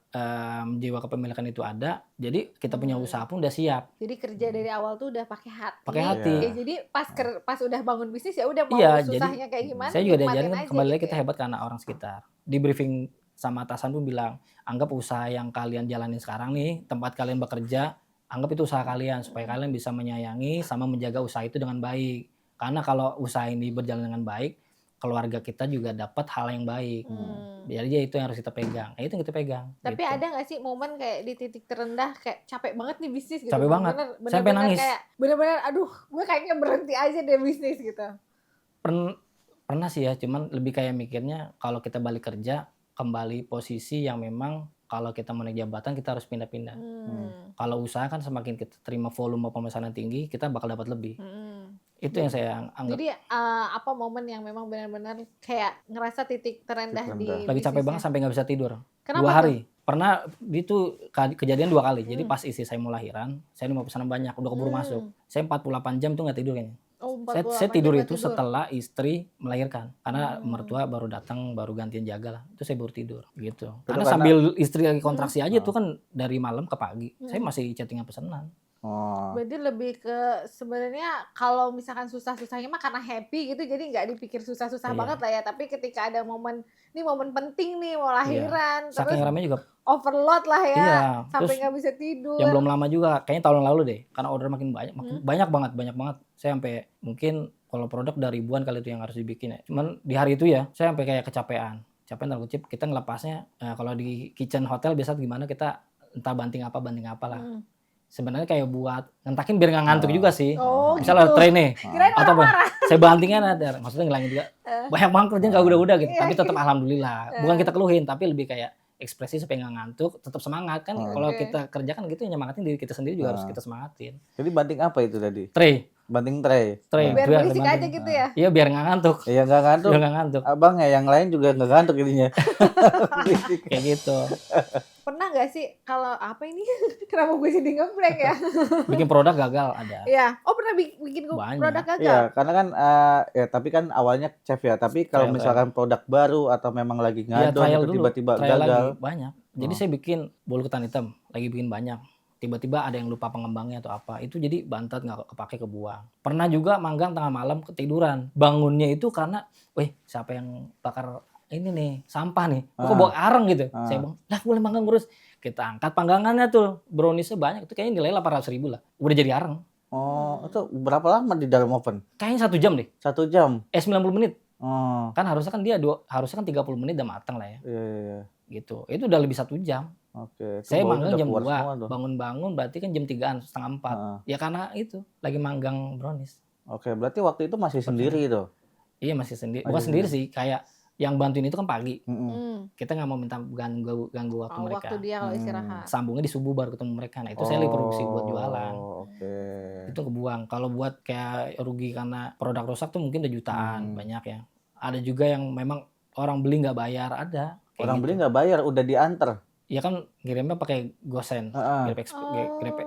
jiwa kepemilikan itu ada, jadi kita punya usaha pun udah siap. Jadi kerja dari awal tuh udah pakai hati. Pakai hati. Ya, jadi pas udah bangun bisnis ya udah mau Iya, jadi susahnya kayak gimana. saya juga nikmatin diajarin aja kembali lagi gitu kita ya. hebat karena orang sekitar. Di briefing sama atasan pun bilang, anggap usaha yang kalian jalanin sekarang nih, tempat kalian bekerja, anggap itu usaha kalian supaya kalian bisa menyayangi sama menjaga usaha itu dengan baik. Karena kalau usaha ini berjalan dengan baik, keluarga kita juga dapat hal yang baik. Jadi ya itu yang harus kita pegang. Nah, itu yang kita pegang. Tapi gitu. ada gak sih momen kayak di titik terendah kayak capek banget nih bisnis gitu. Capek banget. Bener-bener Sampai nangis. Kayak bener-bener aduh gue kayaknya berhenti aja deh bisnis gitu. Pernah sih ya, cuman lebih kayak mikirnya kalau kita balik kerja, kembali posisi yang memang kalau kita mau naik jabatan kita harus pindah-pindah. Kalau usaha kan semakin kita terima volume pemesanan tinggi, kita bakal dapat lebih. Itu yang saya anggap. Jadi apa momen yang memang benar-benar kayak ngerasa titik terendah di Lagi capek bisnisnya? banget sampai nggak bisa tidur. Kenapa 2 hari. Pernah itu kejadian 2 kali. Jadi pas istri saya mau lahiran, saya mau pesanan banyak, udah keburu masuk. Saya 48 jam tuh nggak tidur kayaknya. Oh, Saya 48 tidur jam itu nggak setelah istri melahirkan. Karena mertua baru datang, baru gantian jaga lah. Itu saya baru tidur gitu. Karena sambil istri lagi kontraksi aja tuh kan dari malam ke pagi. Saya masih chattingan pesanan. Oh. Berarti lebih ke sebenarnya kalau misalkan susah-susahnya mah karena happy gitu jadi nggak dipikir susah-susah Iya. banget lah ya, tapi ketika ada momen ini momen penting nih mau lahiran terus Saking ramenya juga. overload lah ya Iya. sampai Terus nggak bisa tidur. yang belum lama juga, kayaknya tahun lalu deh. Karena order makin banyak, banyak banget. Saya sampai mungkin kalau produk udah ribuan kali itu yang harus dibikin ya. Cuman di hari itu ya, saya sampai kayak kecapean. Capean tanda kutip, kita ngelepasnya kalau di kitchen hotel biasa gimana kita entah banting apa lah. Sebenarnya kayak buat ngentakin biar nggak ngantuk juga sih. Oh, Misalnya gitu. tray nih, Kirain atau apa? Saya bantingnya ada, maksudnya ngilangin juga. Banyak banget kerjaan nggak udah gitu. Iya. Tapi tetap alhamdulillah. Bukan kita keluhin, tapi lebih kayak ekspresi supaya nggak ngantuk, tetap semangat kan. Kalau Oke. kita kerja kan gitu, nyemangatin diri kita sendiri juga harus kita semangatin. Jadi banting apa itu tadi? Tray, Banting tray. Biar berisik banting. aja gitu ya. Iya biar nggak ngantuk. Iya nggak ngantuk. Biar nggak ngantuk. Abang ya yang lain juga nggak ngantuk jadinya. Kayak gitu. Pernah nggak sih kalau apa ini? Kenapa gue jadi ngeblank ya? Bikin produk gagal ada. Iya. Oh pernah bikin Banyak. produk gagal? Iya, karena kan ya tapi kan awalnya chef ya. Tapi kalau Trial. misalkan produk baru atau memang lagi Iya, ngadon trial itu dulu. tiba-tiba Trial gagal. lagi banyak. Jadi Oh. saya bikin bolu ketan hitam, lagi bikin banyak. Tiba-tiba ada yang lupa pengembangnya atau apa. Itu jadi bantet nggak kepake, kebuang. Pernah juga manggang tengah malam ketiduran. Bangunnya itu karena, wih siapa yang bakar ini nih, sampah nih. Kok Ah. bawa areng gitu. Ah. Saya bilang, lah boleh manggang terus. Kita angkat panggangannya tuh. Browniesnya banyak. Itu kayaknya nilai 800.000 lah. Udah jadi areng. Oh, itu berapa lama di dalam oven? Kayaknya 1 jam deh. 1 jam. 90 menit. Oh, Kan harusnya kan harusnya kan 30 menit udah matang lah ya. iya. Gitu. Itu udah lebih 1 jam. Oke. Itu Saya baunya manggang udah jam keluar 2, semua tuh. bangun-bangun berarti kan jam 3-an, setengah 4. Heeh. Ya karena itu, lagi manggang brownies. Oke, berarti waktu itu masih sendiri tuh. Iya masih sendiri, Masih bukan sendiri sih, kayak yang bantuin itu kan pagi. Mm-mm. Kita nggak mau minta ganggu waktu Oh, mereka. waktu dia kalau istirahat. Sambungnya di subuh baru ketemu mereka. Nah itu saya lagi produksi buat jualan. Oh, oke. Itu kebuang. Kalau buat kayak rugi karena produk rusak tuh mungkin udah jutaan, banyak ya. Ada juga yang memang orang beli nggak bayar, ada. Kayak Orang gitu. beli nggak bayar, udah diantar. Ya kan ngirimnya pakai GoSend, Heeh.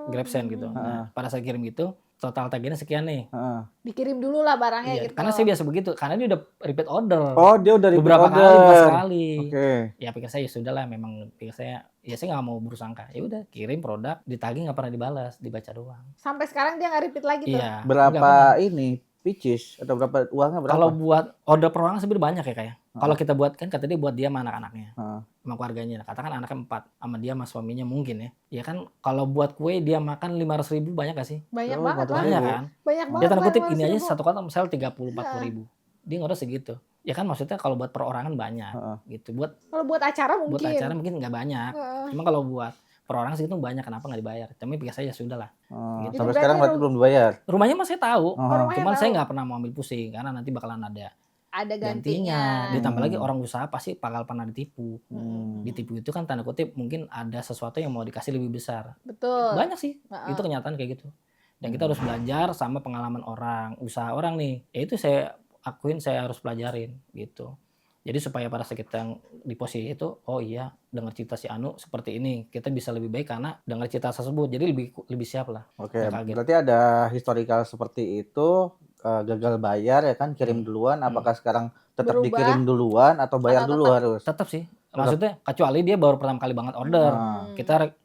GrabSend gitu. Nah, pada saat kirim gitu, total tagihannya sekian nih. Heeh. Dikirim dulu lah barangnya Iya, gitu. karena saya biasa begitu, karena dia udah repeat order. Oh, dia udah repeat Beberapa order. kali, bukan sekali. Oke. Ya pikir saya ya sudah lah, memang pikir saya, ya saya nggak mau bersangka. Ya udah kirim produk, ditagih nggak pernah dibalas, dibaca doang. Sampai sekarang dia nggak repeat lagi tuh. Iya. nggak pernah. Berapa ini picis atau berapa uangnya berapa? Kalau buat order per orang sebenarnya banyak ya kayak. Kalau kita buat kan kata dia buat dia sama anak-anaknya, Heeh. sama keluarganya. Katakan anaknya 4, sama dia sama suaminya mungkin ya. Ya kan kalau buat kue dia makan 500.000 banyak gak sih? Banyak Oh, banget lah. 400.000. Banyak kan? Banyak Dia banget. tanda kutip Bang, ini aja 500.000. satu kotak misalnya 30-40 ribu. Dia ngorder segitu. Ya kan maksudnya kalau buat perorangan banyak Heeh. gitu. Buat Kalau buat acara mungkin. acara mungkin nggak banyak. Heeh. Cuma kalau buat per orang segitu banyak, kenapa nggak dibayar? Tapi pikir saya sudah lah. Oh, Gitu. sampai Jadi sekarang berarti berarti belum dibayar. Rumahnya mah saya tahu. Oh. Rumahnya Cuman tahu. saya nggak pernah mau ambil pusing karena nanti bakalan ada Ada gantinya. gantinya. Ditambah lagi orang usaha pasti bakal pernah ditipu. Hmm. Ditipu itu kan tanda kutip mungkin ada sesuatu yang mau dikasih lebih besar. Betul. Banyak sih. Heeh. Itu kenyataan kayak gitu. Dan kita harus belajar sama pengalaman orang, usaha orang nih. Ya itu saya akuin, saya harus pelajarin gitu. Jadi supaya pada saat kita yang di posisi itu, oh iya, dengar cerita si Anu seperti ini, kita bisa lebih baik karena dengar cerita tersebut. Jadi lebih siap lah. Oke, Nggak kaget. berarti ada historical seperti itu, gagal bayar ya kan, kirim duluan. Apakah sekarang tetap Berubah? dikirim duluan atau bayar Atau dulu tetap? harus? Tetap sih. Maksudnya kecuali dia baru pertama kali banget order, Ah.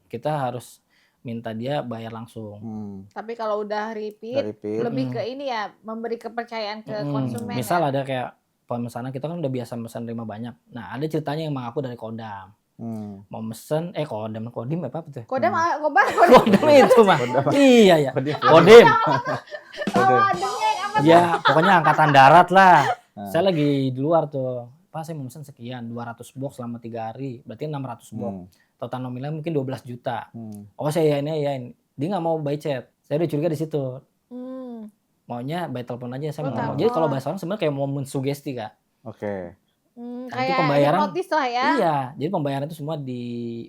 kita harus minta dia bayar langsung. Tapi kalau udah repeat, Dari pil. lebih ke ini ya, memberi kepercayaan ke konsumen. Misal ya. ada kayak pemesanan kita kan udah biasa pesan terima banyak. Nah ada ceritanya yang mengaku dari Kodam. Mau mesen, Kodim apa tuh? Kodam, Kobar, Kodam itu mah. Iya ya. Kodim. Kodim. adanya apa? Ya pokoknya angkatan darat lah. Saya lagi di luar tuh. Pak saya mau pesen sekian, 200 box selama 3 hari. Berarti 600 box. Total nominalnya mungkin 12 juta. Oh saya yain. Dia nggak mau by chat. Saya udah curiga di situ. Maunya by telepon aja saya mau. Jadi kalau bahasa orang sebenarnya kayak mau mensugesti Kak. Oke. Nanti Kayak pembayaran hipnotis lah ya. Iya, jadi pembayaran itu semua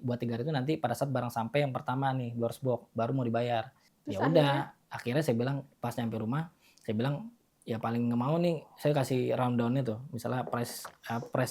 buat 3 hari itu nanti pada saat barang sampai yang pertama nih 200 box baru mau dibayar. Terus Ya udah, akhirnya saya bilang pas nyampe rumah, saya bilang ya paling nggak mau nih saya kasih rundown-nya tuh. Misalnya price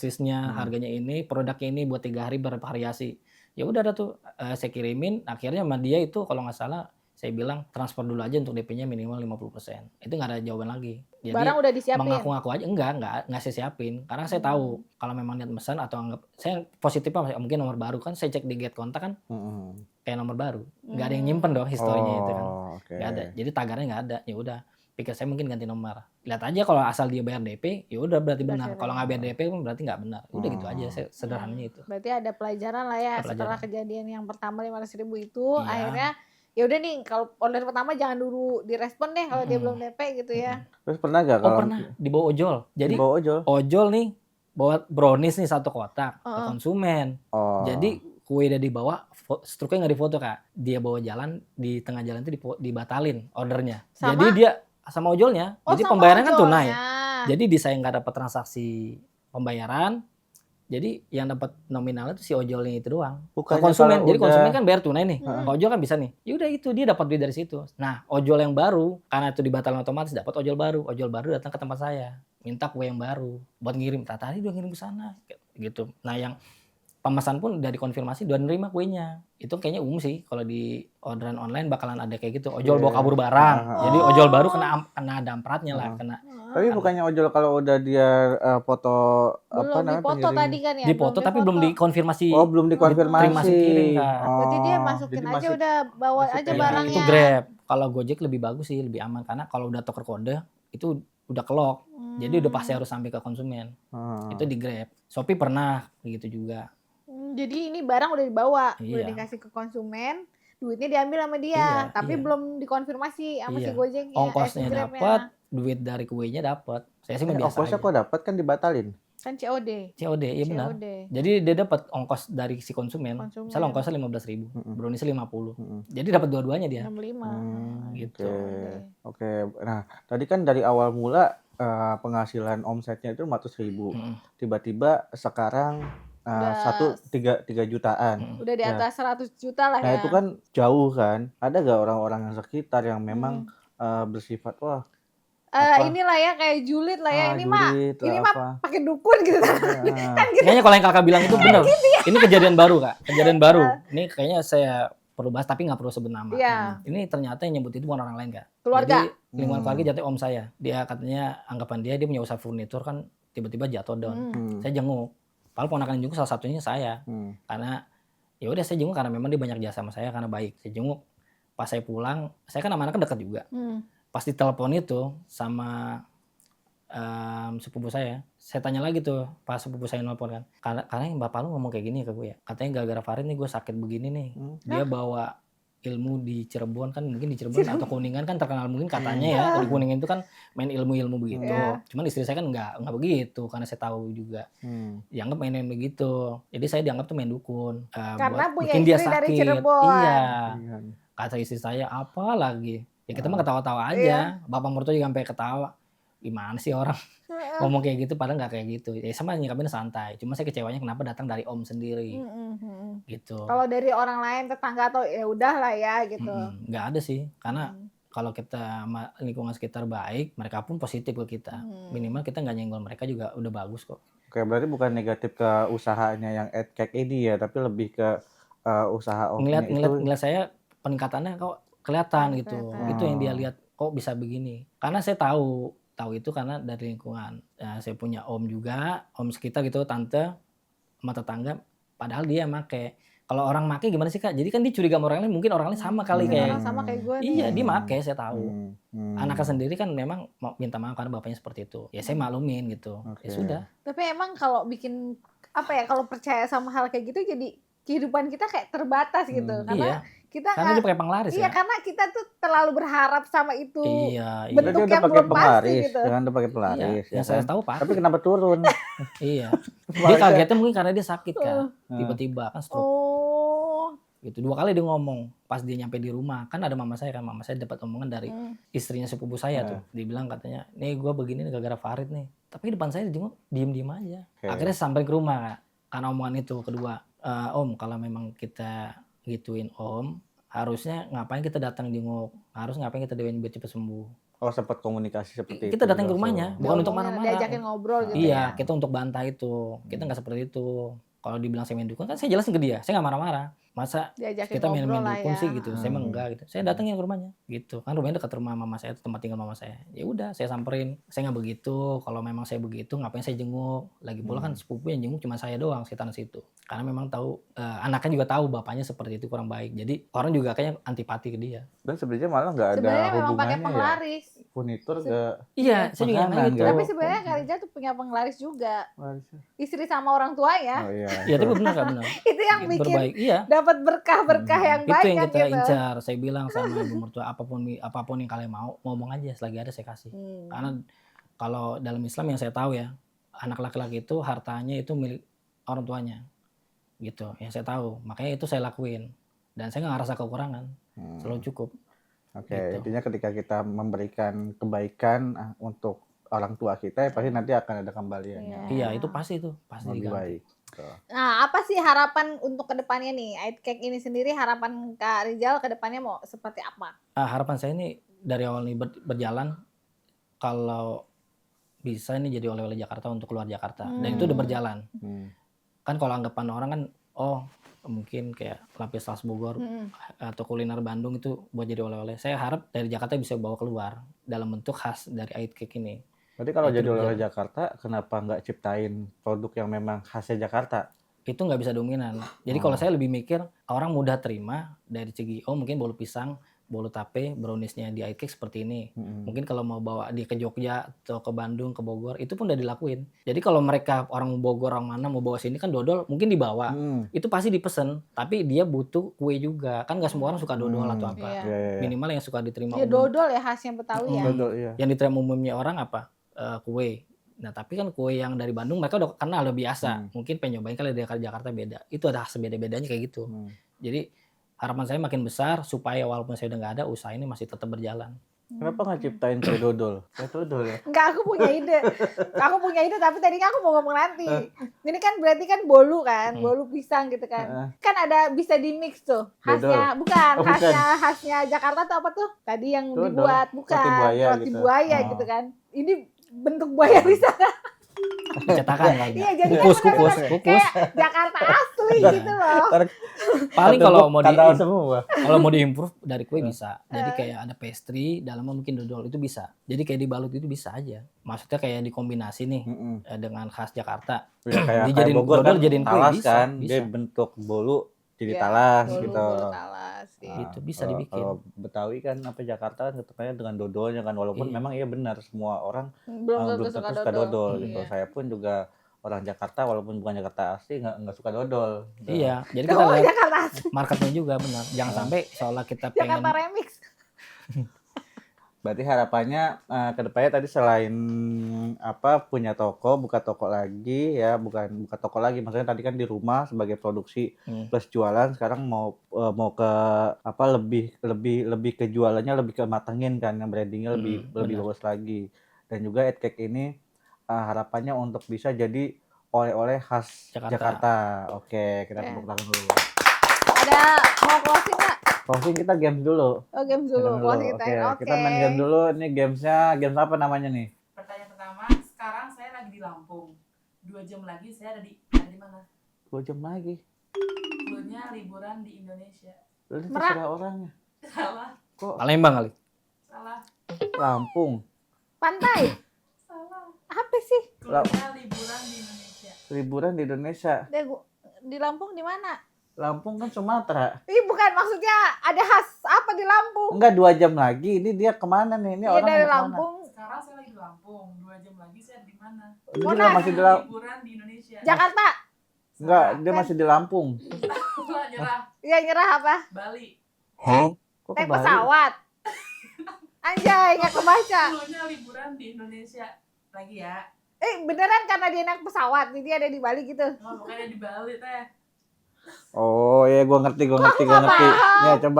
list-nya harganya ini, produknya ini buat 3 hari bervariasi. Ya udah ada tuh saya kirimin, akhirnya sama dia itu kalau nggak salah saya bilang transfer dulu aja untuk DP-nya minimal 50%. Itu nggak ada jawaban lagi. Jadi Barang udah disiapin. mengaku-ngaku aja enggak saya siapin karena saya tahu kalau memang niat pesan atau anggap saya positifnya mungkin nomor baru kan saya cek di get kontak kan kayak nomor baru nggak ada yang nyimpen dong historinya itu kan Oke. nggak ada jadi tagarnya nggak ada ya udah pikir saya mungkin ganti nomor lihat aja kalau asal dia bayar DP ya udah berarti benar kalau nggak bayar DP berarti nggak benar udah gitu aja sederhananya itu. Berarti ada pelajaran lah ya Ada setelah pelajaran. kejadian yang pertama 500.000 itu Iya. akhirnya ya udah nih kalau order pertama jangan dulu direspon deh kalau dia belum DP gitu ya. Terus pernah gak Oh kalau pernah dibawa ojol jadi dibawa ojol? ojol nih bawa brownies nih 1 kotak ke Heeh. konsumen. Oh. Jadi kue udah dibawa, struknya nggak difoto Kak. Dia bawa jalan, di tengah jalan itu dibatalin ordernya. Sama? Jadi dia sama ojolnya. Oh, Jadi sama pembayaran kan ojolnya. tunai. Jadi di saya nggak dapat transaksi pembayaran. Jadi yang dapat nominalnya itu si ojolnya itu doang. Ke Bukannya konsumen. kalau Jadi udah- konsumen kan bayar tunai nih. Hmm. Ke ojol kan bisa nih. Ya udah itu dia dapat duit dari situ. Nah, ojol yang baru karena itu dibatalkan otomatis dapat ojol baru. Ojol baru datang ke tempat saya, minta kue yang baru buat ngirim. Tadi udah ngirim ke sana gitu. Nah, yang pemesan pun udah dikonfirmasi udah nerima kuenya. Itu kayaknya umum sih kalau di orderan online bakalan ada kayak gitu. Ojol bawa kabur barang. Jadi ojol baru kena dampratnya lah, kena. Tapi bukannya ojol kalau udah dia foto apa Belum namanya dipoto pengirim. tadi kan ya. Dipoto tapi belum dikonfirmasi. Oh, belum dikonfirmasi. Terima masih kirim, Kak. Berarti dia Oh, masukin jadi aja masih- udah bawa masih aja kayak barangnya. Itu Grab. Kalau Gojek lebih bagus sih, lebih aman karena kalau udah tuker kode itu udah kelok. Jadi udah pasti harus sampai ke konsumen. Itu di Grab. Shopee pernah begitu juga. Jadi ini barang udah dibawa, udah Iya. dikasih ke konsumen, duitnya diambil sama dia, Iya, tapi iya. belum dikonfirmasi sama si Iya. Gojeknya, Ongkosnya si Grabnya. dapat, duit dari kuenya dapat. Saya sih biasa ongkosnya aja. kok dapat kan dibatalin. Kan COD. COD, iya benar. COD. Jadi dia dapat ongkos dari si konsumen. Misalnya ongkosnya 15.000, browniesnya 50. Jadi dapat dua-duanya dia. 65. Gitu. Oke. Nah, tadi kan dari awal mula penghasilan omsetnya itu 400.000. Tiba-tiba sekarang Udah 3 jutaan. Udah di atas 100 juta lah Nah, ya. itu kan jauh kan. Ada gak orang-orang yang sekitar yang memang bersifat wah Inilah ya kayak julid lah ya. Ini julid, mah pakai dukun gitu kan. Kan gitu. Kayaknya kalau yang kakak bilang itu benar. Ini kejadian baru, Kak. Kejadian baru. Ini kayaknya saya perlu bahas tapi nggak perlu sebut nama. Iya. Ini ternyata yang nyebut itu bukan orang lain, Kak. Keluarga. Jadi lingkungan keluarga jatuh om saya. Dia katanya anggapan dia punya usaha furnitur kan tiba-tiba jatuh down. Saya jenguk. Padahal ponakan jenguk salah satunya saya. Karena ya udah saya jenguk karena memang dia banyak jasa sama saya karena baik. Saya jenguk. Pas saya pulang, saya kan sama anaknya dekat juga. Pas ditelepon itu sama sepupu saya tanya lagi tuh pas sepupu saya nelpon kan, karena yang bapak lu ngomong kayak gini ke gue ya, katanya gara-gara Farid nih gue sakit begini nih. Dia bawa ilmu di Cirebon kan, mungkin di Cirebon atau Kuningan kan terkenal mungkin katanya ya, di Kuningan itu kan main ilmu-ilmu begitu. Cuman istri saya kan nggak begitu karena saya tahu juga dianggap main begitu. Jadi saya dianggap tuh main dukun. Karena buat punya bikin dia istri dari sakit. Cirebon. Iya. Kata istri saya apa lagi? Ya kita mah ketawa-tawa aja. Bapak mertua juga sampai ketawa. Gimana sih orang ngomong kayak gitu padahal nggak kayak gitu. Ya sama nyikapin santai. Cuma saya kecewanya kenapa datang dari om sendiri. Gitu. Kalau dari orang lain tetangga atau ya udah lah ya gitu. Nggak ada sih. Karena kalau kita lingkungan sekitar baik, mereka pun positif ke kita. Minimal kita nggak nyenggol mereka juga udah bagus kok. Oke, berarti bukan negatif ke usahanya yang cake ini ya, tapi lebih ke usaha omnya itu. Ngeliat saya peningkatannya kok kelihatan gitu. Itu yang dia lihat kok bisa begini. Karena saya tahu itu karena dari lingkungan. Ya, saya punya om juga, om sekitar gitu, tante, sama tetangga. Padahal dia make. Kalau orang make gimana sih Kak? Jadi kan dia curiga sama orang lain, mungkin orang lain sama kali kayak. Orang sama kayak gue nih. Iya, dia make, saya tahu. Anaknya sendiri kan memang mau minta maaf karena bapaknya seperti itu. Ya saya maklumin gitu. Ya sudah. Tapi emang kalau bikin apa ya, kalau percaya sama hal kayak gitu jadi kehidupan kita kayak terbatas gitu. Karena kita karena dia pakai penglaris iya, ya. karena kita tuh terlalu berharap sama itu. Iya, iya. Bentuk Dia yang udah pakai belum pasti penglaris, gitu. jangan udah pakai penglaris. Iya, ya yang saya kan? tahu Pak. Tapi kenapa turun? Iya. Dia kagetnya mungkin karena dia sakit kan. Tiba-tiba kan stroke. Oh. Gitu. 2 kali dia ngomong pas dia nyampe di rumah. Kan ada mama saya kan. Mama saya dapat omongan dari istrinya sepupu saya tuh. Dia bilang katanya, "Nih gue begini nih gara-gara Farid nih." Tapi depan saya dijenguk diem-diem aja. Akhirnya sampai ke rumah Kak. Karena omongan itu kedua, Om kalau memang kita gituin Om, harusnya ngapain kita datang jenguk? Harus ngapain kita doain biar cepet sembuh? Oh, sempat komunikasi seperti itu. Kita datang ke rumahnya, bukan untuk marah-marah. Diajakin ngobrol gitu Iya, ya. kita untuk bantah itu. Kita nggak seperti itu. Kalau dibilang saya main dukun kan saya jelasin ke dia, saya nggak marah-marah. Masa Diajakin kita main ngobrol lah dukun ya. sih gitu. Saya mah enggak gitu. Saya datengin ke rumahnya gitu. Kan rumahnya dekat rumah mama saya, tempat tinggal mama saya. Ya udah, saya samperin. Saya nggak begitu. Kalau memang saya begitu, ngapain saya jenguk? Lagi pula kan sepupu yang jenguk cuma saya doang, saya tanah situ. Karena memang tahu anaknya juga tahu bapaknya seperti itu kurang baik. Jadi orang juga kayaknya antipati ke dia. Dan sebenarnya malah nggak ada Sebenarnya memang pakai hubungannya ya. penglaris. Furnitur ke Iya, saya juga makanan, nanya gitu. kan? Tapi sebenarnya Kak Rijal tuh punya penglaris juga. warisnya. Istri sama orang tua ya. Oh iya. Iya, tapi benar nggak benar. Itu yang bikin Berbaik. Iya. dapat berkah-berkah yang Itu baik yang kan kita gitu. incar. Saya bilang sama ibu mertua apapun yang kalian mau, ngomong aja selagi ada saya kasih. Karena kalau dalam Islam yang saya tahu ya, anak laki-laki itu hartanya itu milik orang tuanya. Gitu, yang saya tahu. Makanya itu saya lakuin. Dan saya nggak ngerasa kekurangan. Selalu cukup. Oke, Gitu. intinya ketika kita memberikan kebaikan untuk orang tua kita, ya pasti nanti akan ada kembaliannya. Iya, itu pasti pasti Lebih diganti. baik. Tuh. Nah, apa sih harapan untuk kedepannya nih? Ait Cake ini sendiri harapan Kak Rijal kedepannya mau seperti apa? Harapan saya ini dari awal ini berjalan, kalau bisa ini jadi oleh-oleh Jakarta untuk keluar Jakarta. Dan itu udah berjalan. Kan kalau anggapan orang kan, oh mungkin kayak lapis tas Bogor atau kuliner Bandung itu buat jadi oleh-oleh. Saya harap dari Jakarta bisa bawa keluar dalam bentuk khas dari ait cake ini. Berarti kalau Itu jadi oleh-oleh berjalan. Jakarta, kenapa nggak ciptain produk yang memang khasnya Jakarta? Itu nggak bisa dominan. Jadi kalau saya lebih mikir orang mudah terima dari segi mungkin bolu pisang, bolu tape, browniesnya di ait cake seperti ini. Mungkin kalau mau bawa dia ke Jogja atau ke Bandung, ke Bogor, itu pun udah dilakuin. Jadi kalau mereka orang Bogor orang mana mau bawa sini kan dodol mungkin dibawa. Itu pasti dipesen, tapi dia butuh kue juga. Kan nggak semua orang suka dodol atau apa. Iya. Iya, iya, iya. Minimal yang suka diterima Ya umum. dodol ya khasnya Betawi ya. Dodol, iya. Yang diterima umumnya orang apa? Kue. Nah tapi kan kue yang dari Bandung mereka udah kenal, udah biasa. Mungkin pengen nyobain kali dari Jakarta beda. Itu ada beda-bedanya kayak gitu. Jadi harapan saya makin besar supaya walaupun saya udah nggak ada, usaha ini masih tetap berjalan. Kenapa nggak ciptain kue dodol? Kue dodol ya? Enggak, aku punya ide. Aku punya ide tapi tadinya aku mau ngomong nanti. Ini kan berarti kan bolu kan, bolu pisang gitu kan. Kan ada bisa di mix tuh. Khasnya bukan, Oh, bukan. khasnya Jakarta tuh apa tuh? Tadi yang Dodol. dibuat bukan Roti buaya roti gitu. buaya gitu kan. Ini bentuk buaya bisa. Cetakan kali Iya, ya. jadi Kukus, kan kukus, bener-bener kukus. kayak Jakarta asli gitu loh. Paling kalau mau di tahu semua. kalau mau diimprove dari kue bisa. Jadi kayak ada pastry, dalamnya mungkin dodol itu bisa. Jadi kayak dibalut itu bisa aja. Maksudnya kayak dikombinasi nih dengan khas Jakarta. Ya, kayak Dijadiin Bogor dodol, kan jadiin kue talas bisa, kan, bisa. dia bentuk bolu jadi Iya, talas bolu, gitu. bolu talas. Iya. Itu bisa Kalau- dibikin. Kalau Betawi kan apa Jakarta kan ketukannya dengan dodolnya kan, walaupun Iya. memang iya benar semua orang Belum belum tentu tentu suka suka dodol Iya. gitu. Saya pun juga orang Jakarta walaupun bukan Jakarta asli nggak suka dodol. Gitu. Iya, jadi kita Kamu lihat Jakarta asli. marketnya juga benar. Jangan sampai seolah kita pengen Jakarta remix. Berarti harapannya ke depannya tadi selain apa punya toko, buka toko lagi ya, bukan buka toko lagi, maksudnya tadi kan di rumah sebagai produksi plus jualan, sekarang mau ke apa lebih ke jualannya lebih ke matengin kan, yang brandingnya lebih benar. bagus lagi. Dan juga Edcake ini harapannya untuk bisa jadi oleh-oleh khas Jakarta. Jakarta. Oke, kita tepuk tangan dulu. Ada mau closing nggak? Closing kita games dulu. Oh games dulu, closing Oke, time. Oke. kita main game dulu. Ini gamesnya, games apa namanya nih? Pertanyaan pertama, sekarang saya lagi di Lampung. 2 jam lagi saya ada di mana? 2 jam lagi. Cluenya liburan di Indonesia. Lu Merak. terserah orangnya. Salah, Kok Palembang kali. salah, Lampung? Pantai. salah. Apa sih? Cluenya liburan di Indonesia. Liburan di Indonesia. Di Lampung di mana? Lampung kan Sumatera. Ih bukan, maksudnya ada khas apa di Lampung? Enggak, 2 jam lagi. Ini dia kemana nih? Ini Iya orang dari mau kemana? Lampung. Sekarang saya lagi di Lampung. 2 jam lagi saya ada di mana? Dia Monas. masih di Lampung. Liburan di Indonesia. Jakarta. Enggak, dia masih di Lampung. Salah, nyerah. Iya nyerah apa? Bali. Kok ke Naik Bali? pesawat. Anjay, nggak kebaca. Cluenya liburan di Indonesia. Lagi ya. Beneran karena dia naik pesawat, jadi ada di Bali gitu. Oh, pokoknya di Bali teh. Oh, iya gua ngerti. Ya, coba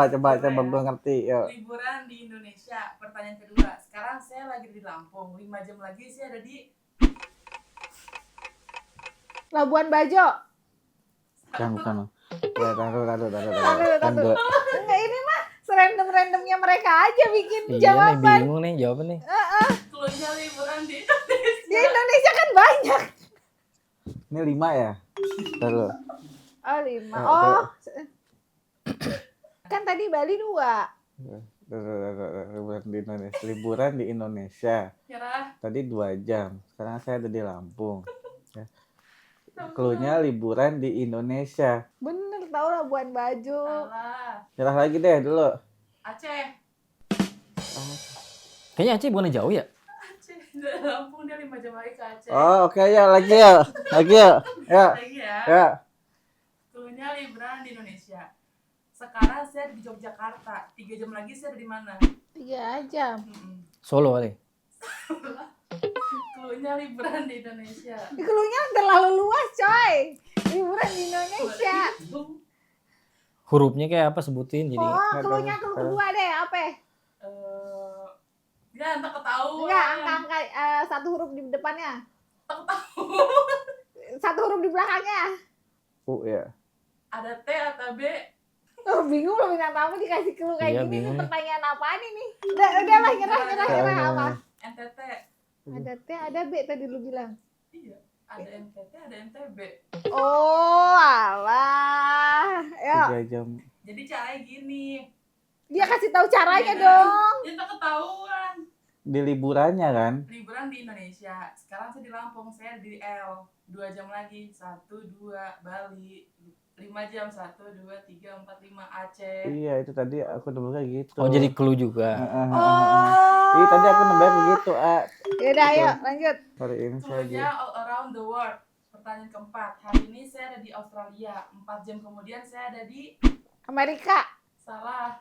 gua ngerti. Yuk. Liburan di Indonesia. Pertanyaan kedua. Sekarang saya lagi di Lampung. 5 jam lagi saya ada di Labuan Bajo. Bukan. Ya, taruh. Taruh. Enggak, ini mah serandom-randomnya mereka aja bikin Iya nih, jawaban. bingung nih jawaban nih. cluenya liburan di Indonesia. Di Indonesia kan banyak. Ini 5 ya? Taruh. Oh 5. Oh, Oh. Kan tadi Bali 2. Liburan di Indonesia. Nyerah. Tadi 2 jam. Sekarang saya ada di Lampung. Ya. Cluenya liburan di Indonesia. Bener tau Labuan Bajo. Salah. Nyerah lagi deh dulu. Aceh. Kayaknya Aceh bukan jauh ya? Aceh. Dari Lampung dia 5 jam lagi ke Aceh. Oh, oke ya, lagi ya. Ya. Lagi ya. Ya. Cluenya liburan di Indonesia. Sekarang saya di Yogyakarta. 3 jam lagi saya ada di mana? 3 jam. Solo kali. Cluenya liburan di Indonesia. Cluenya terlalu luas coy. Liburan di Indonesia. Hurufnya kayak apa sebutin jadi. Oh, cluenya clue kedua deh, apa? Ya, entah ketahuan. Enggak, angka satu huruf di depannya. Entah ketahuan. Satu huruf di belakangnya. Ya. Ada T atau B? Oh, bingung loh bintang tamu dikasih clue kayak Iya, gini. Ini bingung nih. pertanyaan apaan ini? Udahlah, nyerah apa? NTT. Ada T, ada B tadi lu bilang. Iya. Ada NTT, ada NTB. Oh, alah. Yuk, 3 jam. Jadi caranya gini. dia kasih tahu caranya Iya, dong. Dia tak ketahuan. Di liburannya kan? Liburan di Indonesia. Sekarang saya di Lampung, saya di L. 2 jam lagi. 1, 2, Bali. 5 jam. 1, 2, 3, 4, 5, Aceh. Iya, itu tadi aku nebaknya gitu. Oh, jadi clue juga. Oh. Iya, tadi aku nebak gitu, Yaudah, ayo lanjut. Hari ini saja. Cluenya all around the world. Pertanyaan keempat. Hari ini saya ada di Australia. 4 jam kemudian saya ada di... Amerika, Salah.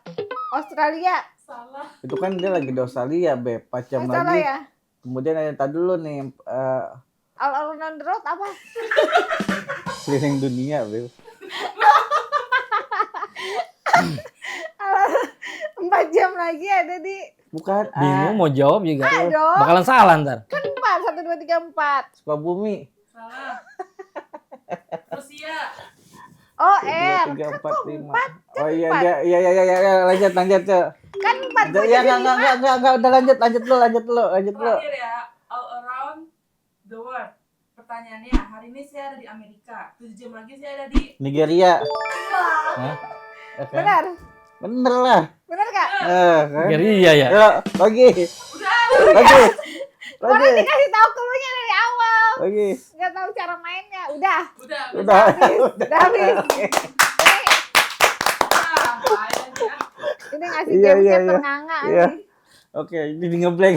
Australia, Salah. Itu kan dia lagi di Australia, Beb. 4 jam salah lagi. ya. Kemudian ada tadi dulu nih, All around the road apa? keliling dunia, Beb. 4 jam lagi ada di Bukan, Bingung mau jawab juga. dong. Bakalan salah ntar. Kan 4, 1, 2, 3, 4. Sukabumi. Salah. Rusia. Oh, 1, 2, R. 3, 4, 5. Kan Oh iya, empat. iya, lanjut, Cok. Kan 4 gue Ya, jadi 5. enggak, udah lanjut dulu. Terakhir ya. All around the world. Pertanyaannya, hari ini saya ada di Amerika. 7 jam lagi saya ada di... Nigeria. Hah? Ya kan? Benar. Bener lah. Benar Kak? Kan? Nigeria ya. Ya, lagi. Udah. Boleh dikasih tahu cluenya dari awal. Lagi. Enggak tahu cara mainnya. Udah. Udah. Udah habis. Lumayan ya. Ini ngasih Iya, game iya, set iya. ternganga. Iya. Oke, ini di ngeblank.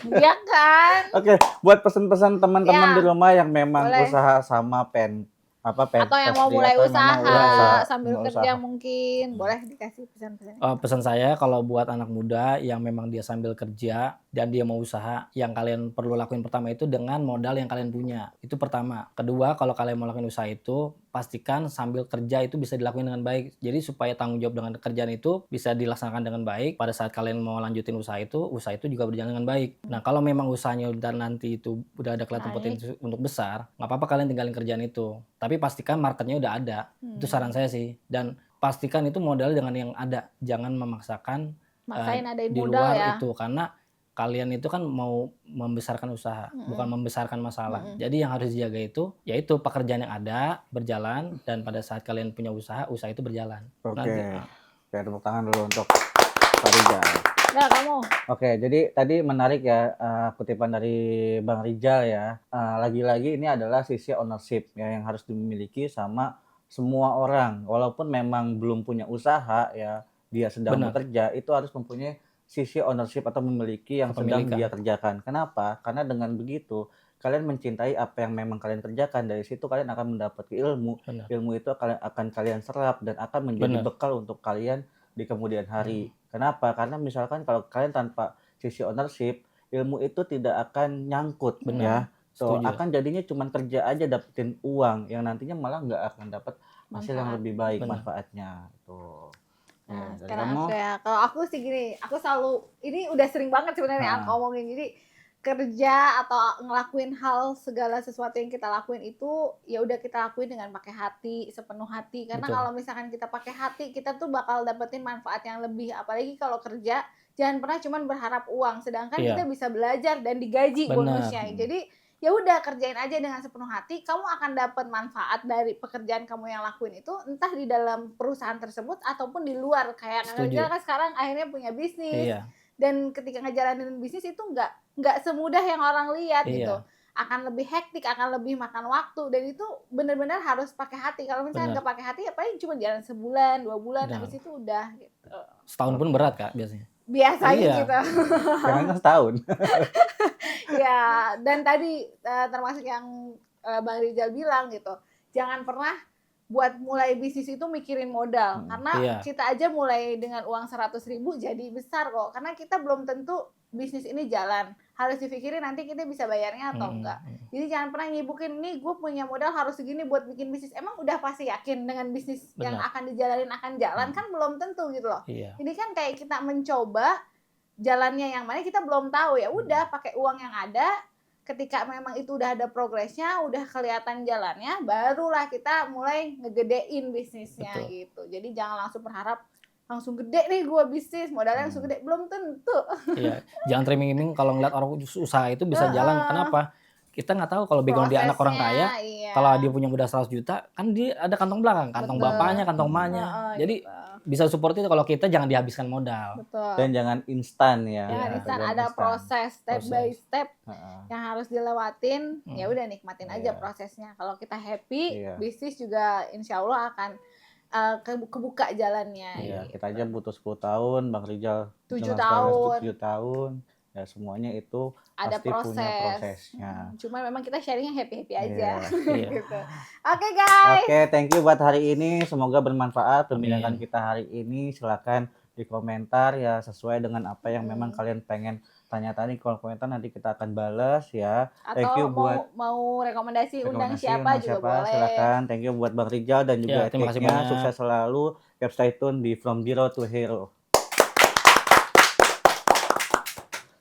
Iya kan? Oke, buat pesan-pesan teman-teman Ya. di rumah yang memang Boleh. usaha sama Atau yang mau pastry, mulai atau yang memang usaha sambil mau kerja usaha. mungkin. Boleh dikasih pesan-pesan. Pesan saya kalau buat anak muda yang memang dia sambil kerja dan dia mau usaha, yang kalian perlu lakuin pertama itu dengan modal yang kalian punya. Itu pertama. Kedua, kalau kalian mau lakuin usaha itu, pastikan sambil kerja itu bisa dilakuin dengan baik. Jadi supaya tanggung jawab dengan kerjaan itu bisa dilaksanakan dengan baik. Pada saat kalian mau lanjutin usaha itu juga berjalan dengan baik. Nah, kalau memang usahanya udah nanti itu udah ada kelihatan Baik. potensi untuk besar, nggak apa-apa kalian tinggalin kerjaan itu. Tapi pastikan marketnya udah ada. Itu saran saya sih. Dan pastikan itu modal dengan yang ada. Jangan memaksakan Maksain ada di modal luar ya. itu, karena kalian itu kan mau membesarkan usaha, bukan membesarkan masalah. Jadi yang harus dijaga itu yaitu pekerjaan yang ada berjalan, dan pada saat kalian punya usaha itu berjalan. Oke. Nanti- Oke, tepuk tangan dulu untuk Pak Rijal. Nah, kamu. Oke, jadi tadi menarik ya kutipan dari Bang Rijal ya. Lagi-lagi ini adalah sisi ownership ya yang harus dimiliki sama semua orang. Walaupun memang belum punya usaha ya, dia sedang Benar. bekerja, itu harus mempunyai sisi ownership atau memiliki yang sedang Kepemilikan. dia kerjakan. Kenapa? Karena dengan begitu kalian mencintai apa yang memang kalian kerjakan. Dari situ kalian akan mendapat ilmu. Benar. Ilmu itu akan kalian serap dan akan menjadi Benar. bekal untuk kalian di kemudian hari. Kenapa? Karena misalkan kalau kalian tanpa sisi ownership, ilmu itu tidak akan nyangkut Benar. ya. So, Setuju. akan jadinya cuma kerja aja dapetin uang yang nantinya malah nggak akan dapat hasil yang Manfaat. lebih baik Benar. manfaatnya. Tuh. Nah, Dari sekarang kamu? aku ya. Kalau aku sih gini, aku selalu ini udah sering banget sebenarnya aku ngomongin. Jadi kerja atau ngelakuin hal segala sesuatu yang kita lakuin itu ya udah kita lakuin dengan pakai hati, sepenuh hati. Karena Betul. kalau misalkan kita pakai hati, kita tuh bakal dapetin manfaat yang lebih. Apalagi kalau kerja, jangan pernah cuman berharap uang. Sedangkan Iya. kita bisa belajar dan digaji Benar. bonusnya. Jadi ya udah kerjain aja dengan sepenuh hati, kamu akan dapat manfaat dari pekerjaan kamu yang lakuin itu, entah di dalam perusahaan tersebut ataupun di luar. Kayak Kang Setuju. Rizal kan sekarang akhirnya punya bisnis, Iya. dan ketika ngejalanin bisnis itu nggak semudah yang orang lihat Iya. gitu, akan lebih hektik, akan lebih makan waktu, dan itu benar-benar harus pakai hati. Kalau misalnya Benar. nggak pakai hati ya paling cuma jalan sebulan 2 bulan, Benar. habis itu udah gitu. Setahun pun berat Kak biasanya. Biasanya Iya. gitu. Jangan setahun. Ya, dan tadi termasuk yang Bang Rizal bilang gitu, jangan pernah buat mulai bisnis itu mikirin modal, karena Iya. kita aja mulai dengan uang 100.000 jadi besar kok, karena kita belum tentu bisnis ini jalan, harus dipikirin nanti kita bisa bayarnya atau enggak. Jadi jangan pernah nyibukin nih gue punya modal harus segini buat bikin bisnis. Emang udah pasti yakin dengan bisnis yang Benar. akan dijalanin akan jalan? Kan belum tentu gitu loh. Iya. Ini kan kayak kita mencoba jalannya yang mana kita belum tahu, ya udah pakai uang yang ada. Ketika memang itu udah ada progresnya, udah kelihatan jalannya, barulah kita mulai ngegedein bisnisnya. Betul. Gitu. Jadi jangan langsung berharap langsung gede nih gue bisnis, modalnya langsung gede, belum tentu. Iya. Jangan triming-iming kalau ngeliat orang usaha itu bisa jalan. Kenapa? kita nggak tahu kalau background dia anak orang kaya. Iya. Kalau dia punya modal 100 juta, kan dia ada kantong belakang, kantong Betul. bapaknya, kantong emaknya. Jadi bisa support itu kalau kita jangan dihabiskan modal. Betul. Dan jangan instan ya. Jangan Iya, instan, Jangan ada instan. proses step by Proses. step Heeh. yang harus dilewatin. Ya udah nikmatin aja Iya. prosesnya. Kalau kita happy, Iya. bisnis juga insya Allah akan kebuka jalannya. Iya, gitu. kita aja butuh 10 tahun, Bang Rijal 7 dengan sekarang tahun. 7 tahun. Ya semuanya itu Ada pasti punya proses. prosesnya. Cuma memang kita sharingnya happy-happy aja. Iya. gitu. Oke guys. Oke, thank you buat hari ini. Semoga bermanfaat perbincangan Amin. kita hari ini. Silakan di komentar ya sesuai dengan apa yang memang kalian pengen tanya-tanya di kolom komentar, nanti kita akan balas ya. Thank you Atau buat mau rekomendasi undang rekomendasi siapa undang juga siapa, boleh. silakan. Thank you buat Bang Rijal dan juga Ya, terima kasih etiknya. banyak. Sukses selalu. Keep stay tune di From Zero to Hero.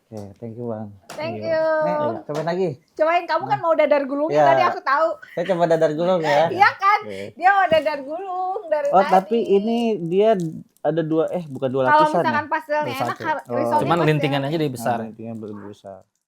Oke, thank you Bang. Thank Iya. you. Nih, cobain lagi. Cobain, kamu kan mau dadar gulungnya Ya. tadi aku tahu. Saya coba dadar gulung ya. Iya kan? Oke. Dia mau dadar gulung dari Oh, tadi. tapi ini dia ada bukan dua kalau lapisan misalkan ya. pastelnya Ada enak, satu. risolnya Cuman pastel. lintingan aja lebih besar. Intinya lebih besar.